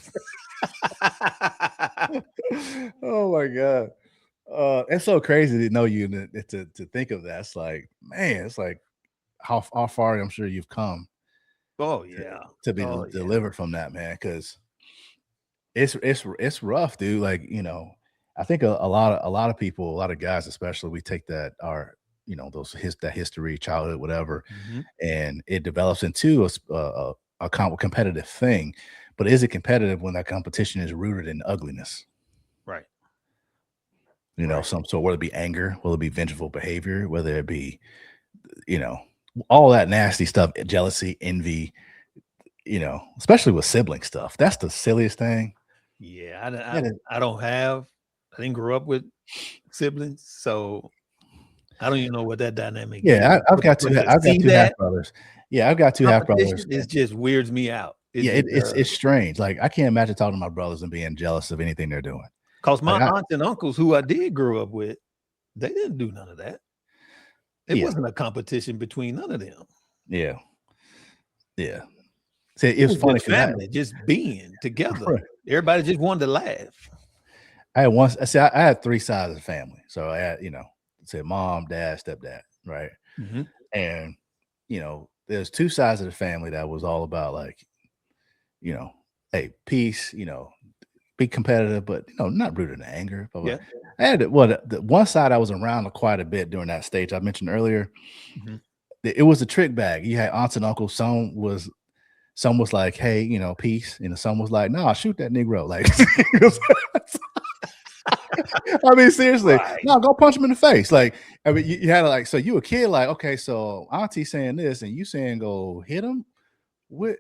Oh my God. It's so crazy to know you to think of that. It's like, man, it's like how far I'm sure you've come. Oh yeah. To be delivered from that, man, because it's rough, dude. Like, I think a lot of people, a lot of guys especially, we take that that history, childhood, whatever, and it develops into a competitive thing. But is it competitive when that competition is rooted in ugliness? Right. Some sort, whether it be anger, whether it be vengeful behavior, whether it be, all that nasty stuff, jealousy, envy, especially with sibling stuff. That's the silliest thing. Yeah. I didn't grow up with siblings, so I don't even know what that dynamic is. Yeah, I've got two half brothers. Yeah, I've got two half brothers. It just weirds me out. It's strange. Like, I can't imagine talking to my brothers and being jealous of anything they're doing. Because my aunts and uncles who I did grow up with, they didn't do none of that. It wasn't a competition between none of them. Yeah. Yeah. See, it was funny. Family just being together. Right. Everybody just wanted to laugh. I had three sides of the family. So I had, mom, dad, stepdad, right? And, there's two sides of the family that was all about like, hey, peace, be competitive, but not rooted in anger. But Yeah. I had the one side I was around quite a bit during that stage I mentioned earlier. Mm-hmm. It was a trick bag. You had aunts and uncles. Some was like, hey, peace, and some was like, nah, shoot that Negro. Like, I mean, seriously, no, go punch him in the face. Like, I mean, you had to like, so you a kid, like, okay, so auntie saying this, and you saying go hit him. What,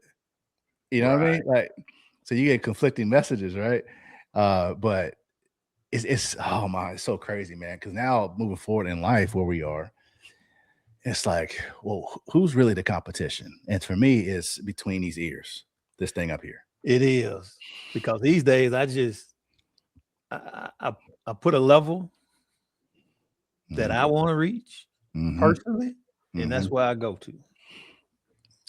what I mean? Like, so you get conflicting messages, right? But it's oh my, it's so crazy, man. Because now moving forward in life, where we are, it's like, well, who's really the competition? And for me, it's between these ears, this thing up here. It is, because these days I put a level that I want to reach personally, and that's where I go to.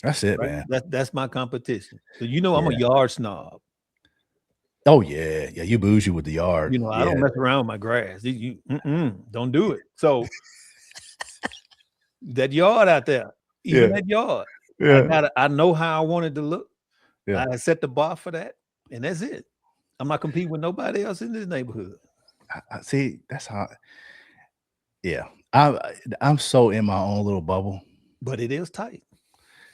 That's it, man. That's my competition. So I'm a yard snob. Oh yeah, you bougie with the yard. I don't mess around with my grass. Don't do it. So that yard out there, even that yard, I know how I want it to look. Yeah. I set the bar for that, and that's it. I'm not competing with nobody else in this neighborhood. I see, that's how. Yeah, I'm so in my own little bubble, but it is tight.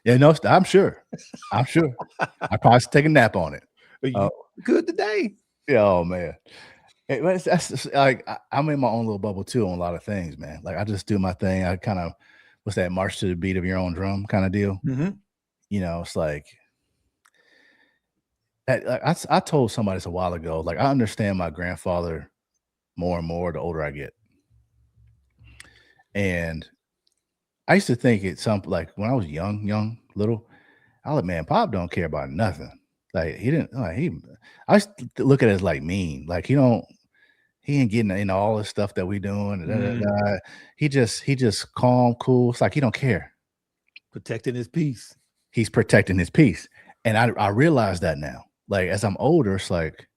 Yeah, no, I'm sure. I probably should take a nap on it. You good today? Yeah, oh man. That's like I'm in my own little bubble too on a lot of things, man. Like I just do my thing. I kind of what's that march to the beat of your own drum kind of deal. Mm-hmm. It's like I told somebody this a while ago. Like I understand my grandfather more and more the older I get, and I used to think it's something like when I was young, little. I was like, man, Pop don't care about nothing. Like he didn't. Like I used to look at it as like mean. Like he ain't getting into all this stuff that we doing. He just calm, cool. It's like he don't care. Protecting his peace. He's protecting his peace, and I realize that now. Like as I'm older, it's like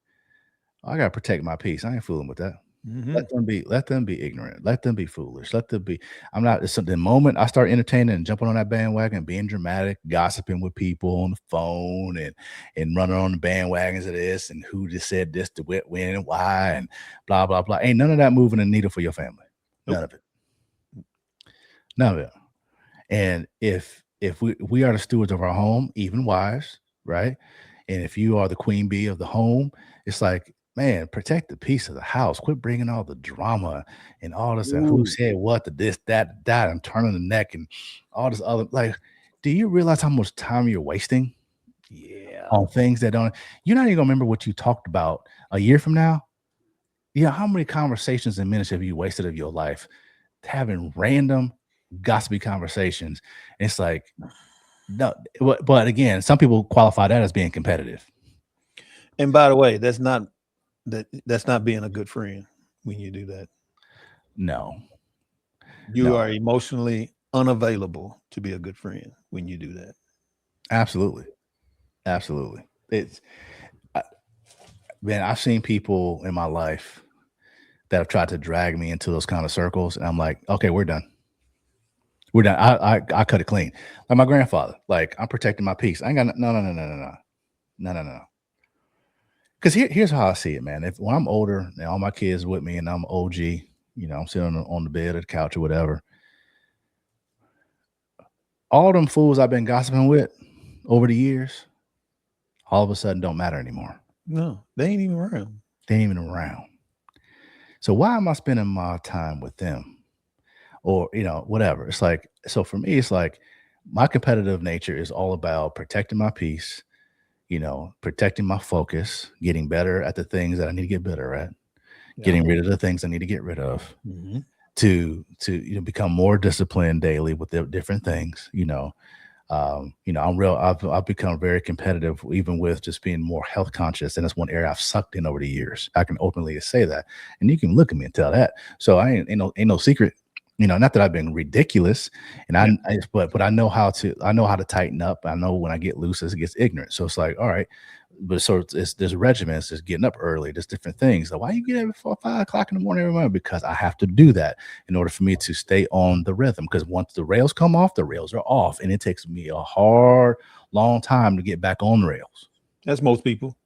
I gotta protect my peace. I ain't fooling with that. Mm-hmm. Let them be ignorant. Let them be foolish. Let them be. I'm not. The moment I start entertaining and jumping on that bandwagon, being dramatic, gossiping with people on the phone, and running on the bandwagons of this and who just said this to when and why and blah blah blah. Ain't none of that moving the needle for your family. None of it. None of it. And if we are the stewards of our home, even wives, right? And if you are the queen bee of the home, it's like, man, protect the peace of the house. Quit bringing all the drama and all this and who said what, the this, that, and turning the neck and all this other. Like, do you realize how much time you're wasting? Yeah, on things that don't. You're not even gonna remember what you talked about a year from now. Yeah, how many conversations and minutes have you wasted of your life having random gossipy conversations? And it's like, no, but again, some people qualify that as being competitive. And by the way, that's not being a good friend when you do that. No. You are emotionally unavailable to be a good friend when you do that. Absolutely. Man, I've seen people in my life that have tried to drag me into those kind of circles, and I'm like, okay, we're done. I cut it clean. Like my grandfather, like I'm protecting my peace. I ain't got no. Because here's how I see it, man. When I'm older and all my kids with me and I'm OG, I'm sitting on the bed or the couch or whatever, all them fools I've been gossiping with over the years, all of a sudden don't matter anymore. No, they ain't even around. So why am I spending my time with them? Or, whatever. It's like, so for me, it's like my competitive nature is all about protecting my peace, protecting my focus, getting better at the things that I need to get better at, getting rid of the things I need to get rid of, to become more disciplined daily with the different things, I've become very competitive, even with just being more health conscious. And that's one area I've sucked in over the years. I can openly say that. And you can look at me and tell that. So I ain't no secret. not that I've been ridiculous, and but I know how to tighten up. I know when I get loose, it gets ignorant. So it's like, all right, but there's regiments, there's getting up early, there's different things. So why you get up at 4, 5 o'clock in the morning every morning? Because I have to do that in order for me to stay on the rhythm. Because once the rails come off, the rails are off, and it takes me a long time to get back on the rails. That's most people.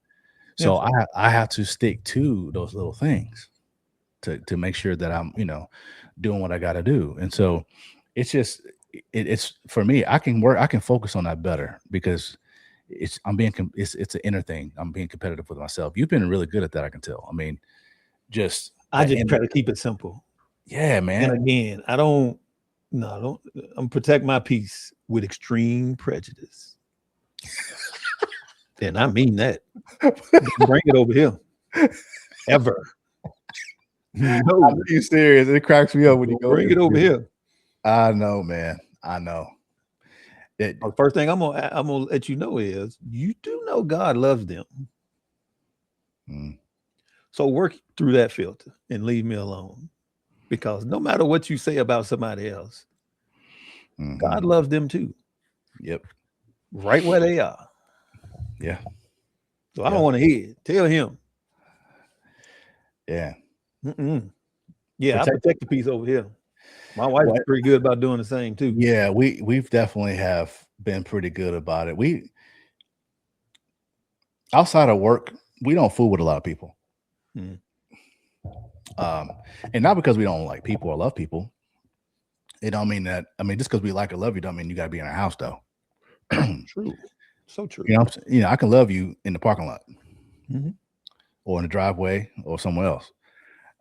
So I have to stick to those little things to make sure that I'm, doing what I got to do. And so it's just, it's for me, I can focus on that better because it's an inner thing. I'm being competitive with myself. You've been really good at that. I can tell. I mean, I just try to keep it simple. Yeah, man. And again, I'm protect my peace with extreme prejudice. And I mean that. Bring it over here. Ever. No, are you serious? It cracks me up when you go bring it over here. I know, man. I know. The first thing I'm gonna let you know is you do know God loves them. So work through that filter and leave me alone. Because no matter what you say about somebody else, God loves them too. Yep. Right where they are. Yeah. So I don't want to hear it. Tell him. Yeah. Yeah, I protect the peace over here. My wife's pretty good about doing the same too. Yeah, we've definitely have been pretty good about it. We outside of work, we don't fool with a lot of people. And not because we don't like people or love people. It don't mean that. I mean, just because we like or love you, don't mean you got to be in our house though. True, so true. I can love you in the parking lot, or in the driveway, or somewhere else.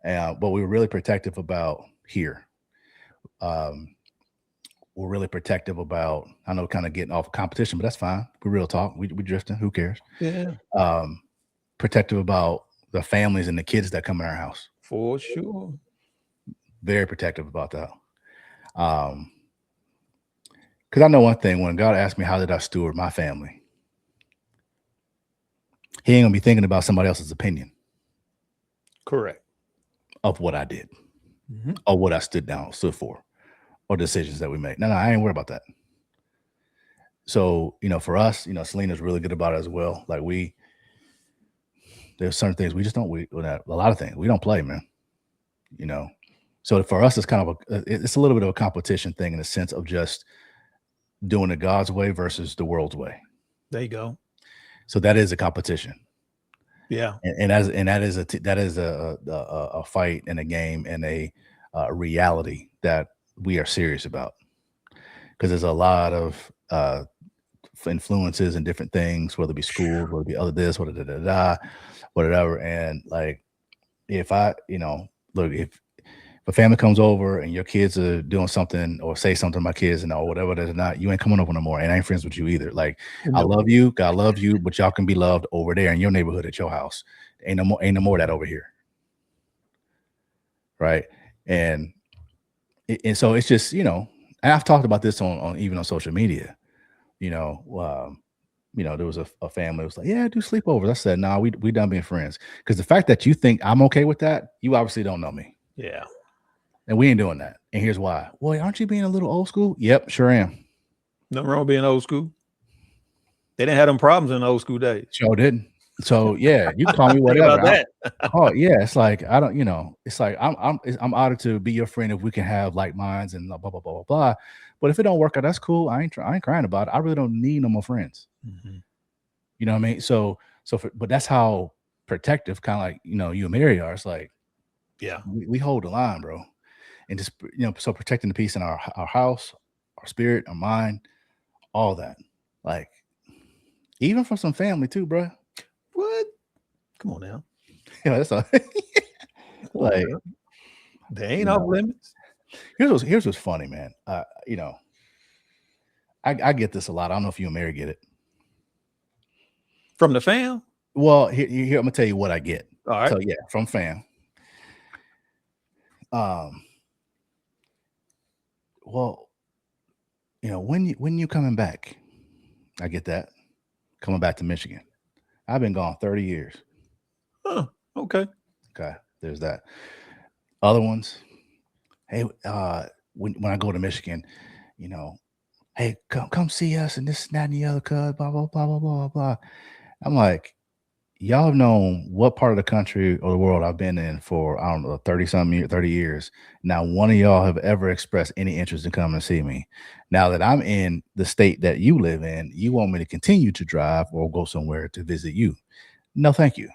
But we're really protective about here. We're really protective about. I know, kind of getting off of competition, but that's fine. We real talk. We drifting. Who cares? Yeah. Protective about the families and the kids that come in our house. For sure. Very protective about that. Because I know one thing, when God asked me how did I steward my family, he ain't gonna be thinking about somebody else's opinion. Correct. Of what I did, or what I stood for, or decisions that we make. No, I ain't worried about that. So, for us, Selena's really good about it as well. Like there's certain things we just don't, a lot of things we don't play, man. So for us, it's kind of it's a little bit of a competition thing in the sense of just doing it God's way versus the world's way. There you go. So that is a competition. Yeah. And that is a fight and a game and a reality that we are serious about, because there's a lot of influences and different things, whether it be schools, whether it be other this, whatever. And like, if if a family comes over and your kids are doing something or say something to my kids or whatever it is, not, you ain't coming over no more, and I ain't friends with you either. Like, I love you, God loves you, but y'all can be loved over there in your neighborhood at your house. Ain't no more of that over here. Right. And so it's just, and I've talked about this on even on social media, there was a family that was like, yeah, I do sleepovers. I said, nah, we done being friends. Because the fact that you think I'm okay with that, you obviously don't know me. Yeah. And we ain't doing that. And here's why. Boy, aren't you being a little old school? Yep, sure am. Nothing wrong with being old school. They didn't have them problems in the old school days. Sure didn't. So yeah, you can call me whatever. About that. Oh yeah, it's like I don't, it's like I'm honored to be your friend if we can have like minds and blah blah blah blah blah. But if it don't work out, that's cool. I ain't crying about it. I really don't need no more friends. You know what I mean? But that's how protective, kind of like you and Mary are. It's like, yeah, we hold the line, bro. And just, so protecting the peace in our house, our spirit, our mind, all that. Like, even from some family too, bro. What? Come on now. That's all. Like, they ain't off limits. Here's what's funny, man. I get this a lot. I don't know if you and Mary get it. From the fam? Well, here I'm gonna tell you what I get. All right. So yeah, from fam. Well, when you coming back, I get that. Coming back to Michigan. I've been gone 30 years. Oh, okay. Okay. There's that. Other ones. Hey, when I go to Michigan, you know, hey, come see us and this, that, and the other, cuz blah, blah, blah, blah, blah, blah. I'm like, y'all have known what part of the country or the world I've been in for, I don't know, 30 years. Now, one of y'all have ever expressed any interest in coming to see me. Now that I'm in the state that you live in, you want me to continue to drive or go somewhere to visit you? No, thank you.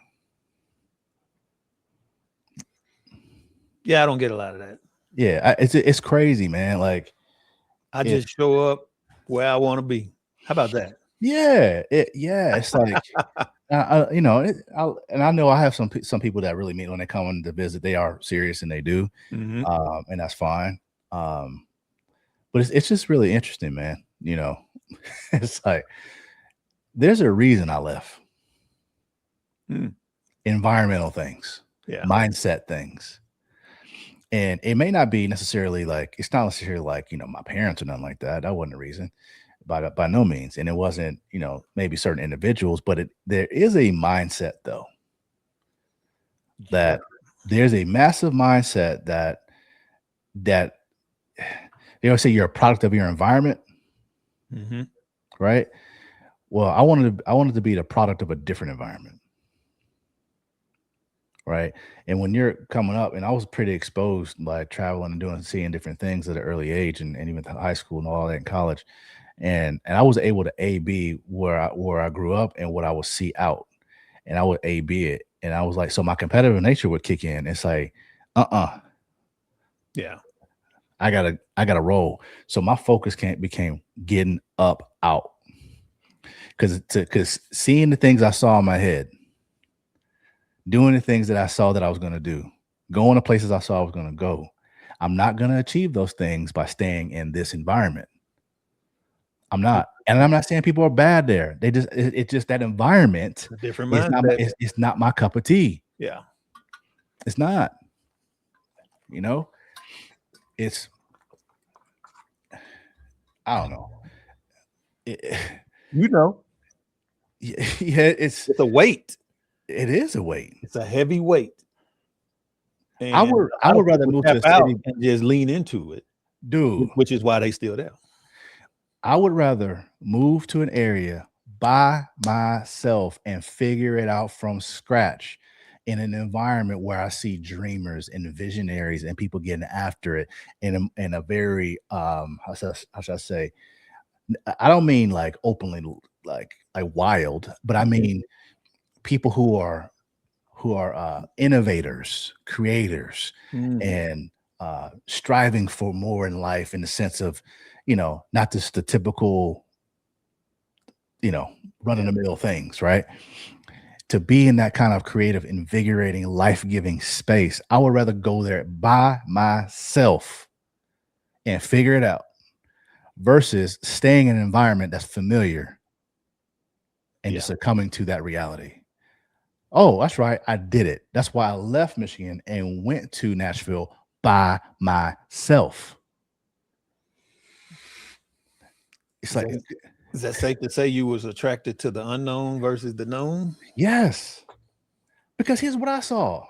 Yeah, I don't get a lot of that. Yeah, it's crazy, man. Like, I just show up where I want to be. How about that? Yeah, it's like, you know, and I know I have some people that really mean when they come in to visit, they are serious and they do, and that's fine. But it's just really interesting, man. You know, it's like there's a reason I left. Environmental things, mindset things. And it may not be necessarily like, it's not necessarily like, you know, my parents or nothing like that. That wasn't the reason by no means. And it wasn't, you know, maybe certain individuals, but there is a mindset though, that there's a massive mindset that they always say you're a product of your environment. Right. Well, I wanted to be the product of a different environment. Right. And when you're coming up, and I was pretty exposed by traveling and seeing different things at an early age, and even high school and all that in college. And I was able to A/B where I grew up and what I would see out, and I would A/B it. And I was like, so my competitive nature would kick in. It's like, yeah, I gotta roll. So my focus became getting up out, because seeing the things I saw in my head, doing the things that I saw that I was going to do, going to places I saw I was going to go. I'm not going to achieve those things by staying in this environment. I'm not. And I'm not saying people are bad there. It's just that environment. Different mindset. It's not my cup of tea. Yeah. It's not. You know, I don't know. You know. Yeah, it's a weight. It is a weight. It's a heavy weight. And I would rather move to a city and just lean into it, dude. Which is why they still there. I would rather move to an area by myself and figure it out from scratch in an environment where I see dreamers and visionaries and people getting after it in a very how should I say? I don't mean like openly like wild, but I mean people who are innovators, creators, and striving for more in life in the sense of, you know, not just the typical, you know, run-of-the-mill things, right? To be in that kind of creative, invigorating, life-giving space, I would rather go there by myself and figure it out versus staying in an environment that's familiar and just succumbing to that reality. Oh, that's right. I did it. That's why I left Michigan and went to Nashville by myself. It's like, is that safe to say you was attracted to the unknown versus the known? Yes. Because here's what I saw.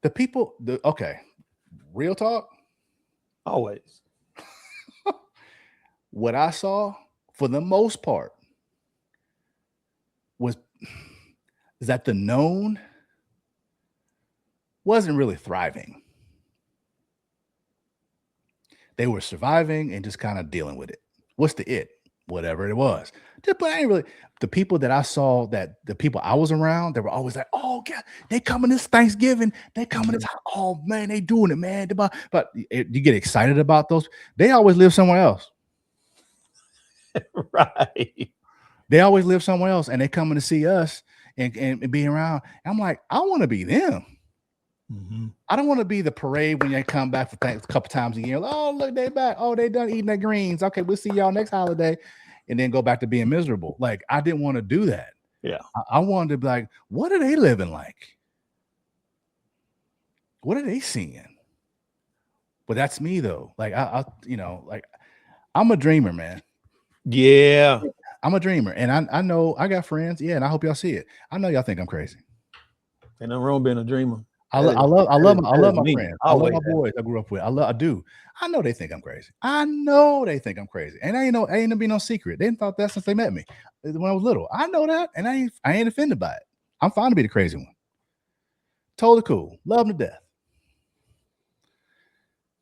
Okay, real talk. Always. What I saw, for the most part, was that the known wasn't really thriving. They were surviving and just kind of dealing with it. What's the it? Whatever it was. But I ain't really, the people that I saw, that the people I was around, they were always like, oh God, they coming this Thanksgiving. They coming this, oh man, they doing it, man. But you get excited about those. They always live somewhere else. Right. They always live somewhere else, and they coming to see us and be around. I'm like, I want to be them. I don't want to be the parade when they come back for a couple times a year. Oh, look, they back. Oh, they done eating their greens. Okay, we'll see y'all next holiday, and then go back to being miserable. Like, I didn't want to do that. Yeah, I wanted to be like, what are they living like? What are they seeing? But that's me though. Like I you know, like I'm a dreamer, man. Yeah, I'm a dreamer, and I know I got friends. Yeah, and I hope y'all see it. I know y'all think I'm crazy. Ain't nothing wrong being a dreamer. I love my me. friends. I love my boys I grew up with. I do. I know they think I'm crazy. And I ain't be no secret. They thought that since they met me when I was little. I know that, and I ain't offended by it. I'm fine to be the crazy one. Totally cool. Love them to death.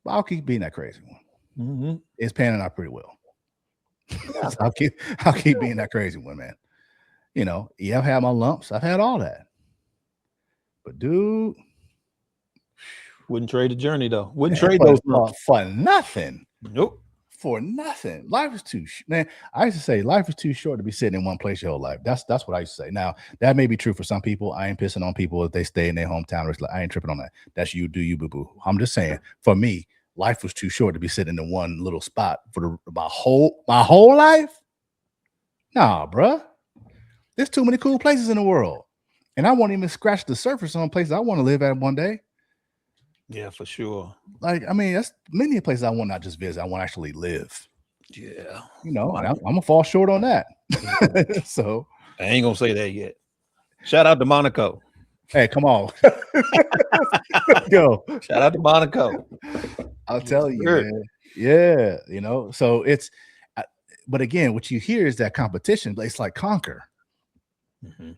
But I'll keep being that crazy one. Mm-hmm. It's panning out pretty well. So I'll keep being that crazy one, man. You know, yeah, I've had my lumps. I've had all that. But dude, wouldn't trade the journey though. Wouldn't trade those lumps for nothing. Nope. For nothing. Life is too man. I used to say life is too short to be sitting in one place your whole life. That's what I used to say. Now that may be true for some people. I ain't pissing on people if they stay in their hometown. I ain't tripping on that. That's you, do you, boo boo. I'm just saying. For me, life was too short to be sitting in one little spot for my whole life. Nah, bruh. There's too many cool places in the world, and I won't even scratch the surface on places I want to live at one day. Yeah, for sure. Like, I mean, that's many places I want not just visit. I want to actually live. Yeah. You know, and I'm gonna fall short on that. So I ain't gonna say that yet. Shout out to Monaco. Hey, come on. Go. Shout out to Monaco. I'll tell you, man. Yeah, you know, so it's, but again, what you hear is that competition, but it's like conquer. Mm-hmm.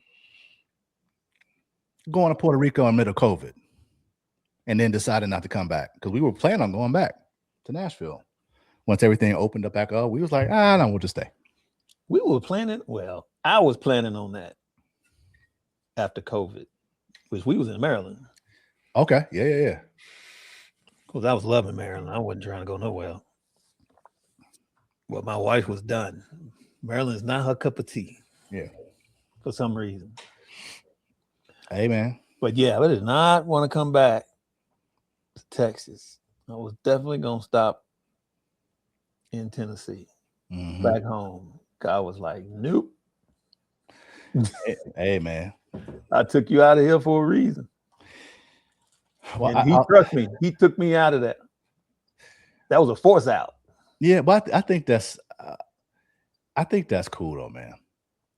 Going to Puerto Rico in middle of COVID. And then decided not to come back because we were planning on going back to Nashville. Once everything opened up back up, we was like, no, we'll just stay. We were planning. Well, I was planning on that after COVID, which we was in Maryland. Okay. Yeah. Because I was loving Maryland. I wasn't trying to go nowhere. Well, my wife was done. Maryland's not her cup of tea. Yeah. For some reason. Hey, man. But yeah, I did not want to come back to Texas. I was definitely going to stop in Tennessee, back home. I was like, nope. Hey, man. I took you out of here for a reason. Well, and he trust me. He took me out of that. That was a force out. Yeah, but I think that's cool though, man.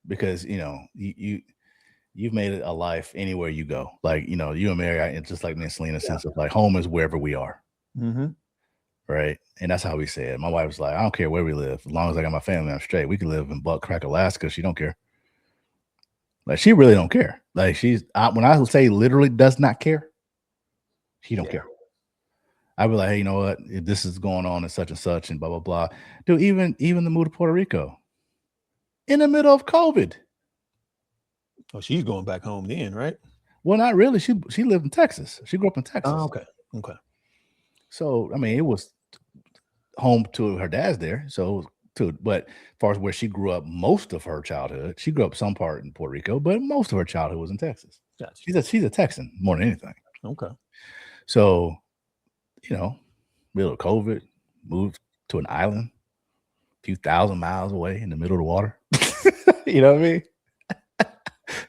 Because you know, you've made it a life anywhere you go. Like, you know, you and Mary, it's just like me and Selena, sense of like home is wherever we are. Mm-hmm. Right. And that's how we say it. My wife was like, I don't care where we live. As long as I got my family, I'm straight. We can live in Buck Crack, Alaska. She don't care. Like, she really don't care. Like, when I say literally does not care, she don't care. I'd be like, hey, you know what? If this is going on and such and blah, blah, blah. Dude, even the move to Puerto Rico in the middle of COVID. Oh, she's going back home then, right? Well, not really. She lived in Texas. She grew up in Texas. Oh, okay. So, I mean, it was home to her dad's there. So, but as far as where she grew up, most of her childhood, she grew up some part in Puerto Rico, but most of her childhood was in Texas. Gotcha. She's a Texan more than anything. Okay. So, you know, middle of COVID, moved to an island, a few thousand miles away in the middle of the water. You know what I mean?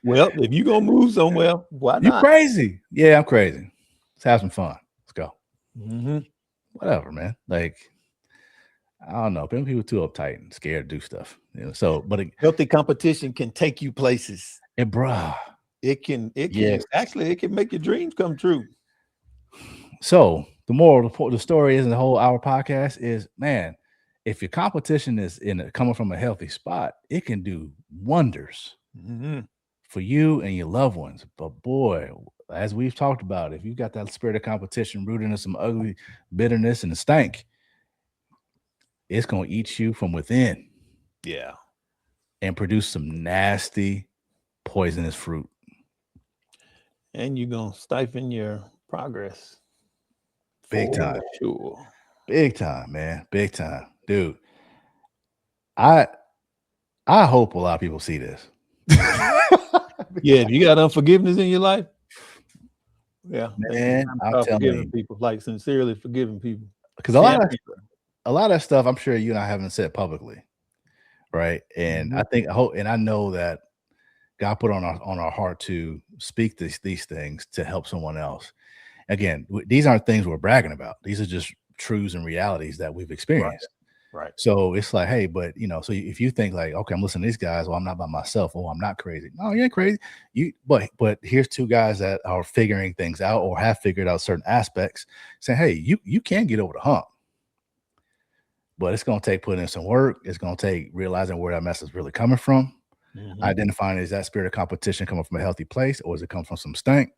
Well, if you're going to move somewhere, why not? You're crazy. Yeah, I'm crazy. Let's have some fun. Let's go. Mm-hmm. Whatever, man. Like, I don't know. People too uptight and scared to do stuff. You know, so, but healthy competition can take you places. And bruh, it can actually, it can make your dreams come true. So the moral of the story is, in the whole hour podcast is, man, if your competition is coming from a healthy spot, it can do wonders for you and your loved ones. But boy, as we've talked about, if you've got that spirit of competition rooted in some ugly bitterness and a stank, it's going to eat you from within. Yeah. And produce some nasty, poisonous fruit. And you're going to stifle your progress. Big time. Sure. Big time, man. Big time. Dude, I hope a lot of people see this. Yeah, if you got unforgiveness in your life, yeah, man, I'm telling you, people, like sincerely forgiving people. Because a lot of that stuff, I'm sure you and I haven't said publicly, right? And I know that God put on our heart to speak these things to help someone else. Again, these aren't things we're bragging about. These are just truths and realities that we've experienced. Right. So it's like, hey, but so if you think like, okay, I'm listening to these guys, well, I'm not by myself, oh, I'm not crazy. No, you ain't crazy. But here's two guys that are figuring things out or have figured out certain aspects, saying, hey, you can get over the hump. But it's gonna take putting in some work. It's gonna take realizing where that mess is really coming from. Identifying, is that spirit of competition coming from a healthy place, or does it come from some stank?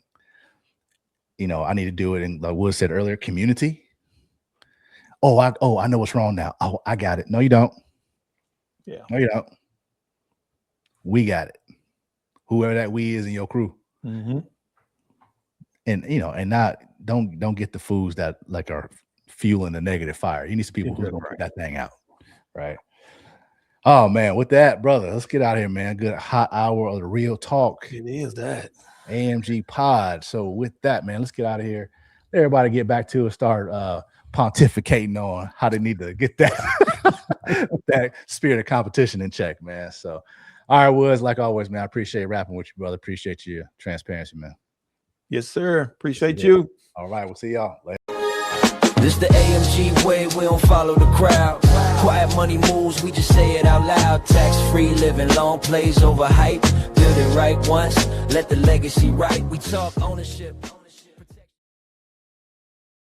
I need to do it in, like Wood said earlier, community. I know what's wrong now. Oh, I got it. No, you don't. Yeah. No, you don't. We got it. Whoever that we is in your crew. And and not don't get the foods that like are fueling the negative fire. You need some people who's gonna put that thing out. Right. Oh man, with that, brother, let's get out of here, man. Good hot hour of the real talk. It is that AMG pod. So with that, man, let's get out of here. Everybody get back to it. Start pontificating on how they need to get that that spirit of competition in check, man. So all right, Woods, like always, man, I appreciate rapping with you, brother. Appreciate your transparency, man. Yes, sir. Appreciate you. All right, we'll see y'all later. This the AMG way, we don't follow the crowd. Quiet money moves, we just say it out loud. Tax-free living, long plays over hype. Build it right once, let the legacy right. We talk ownership.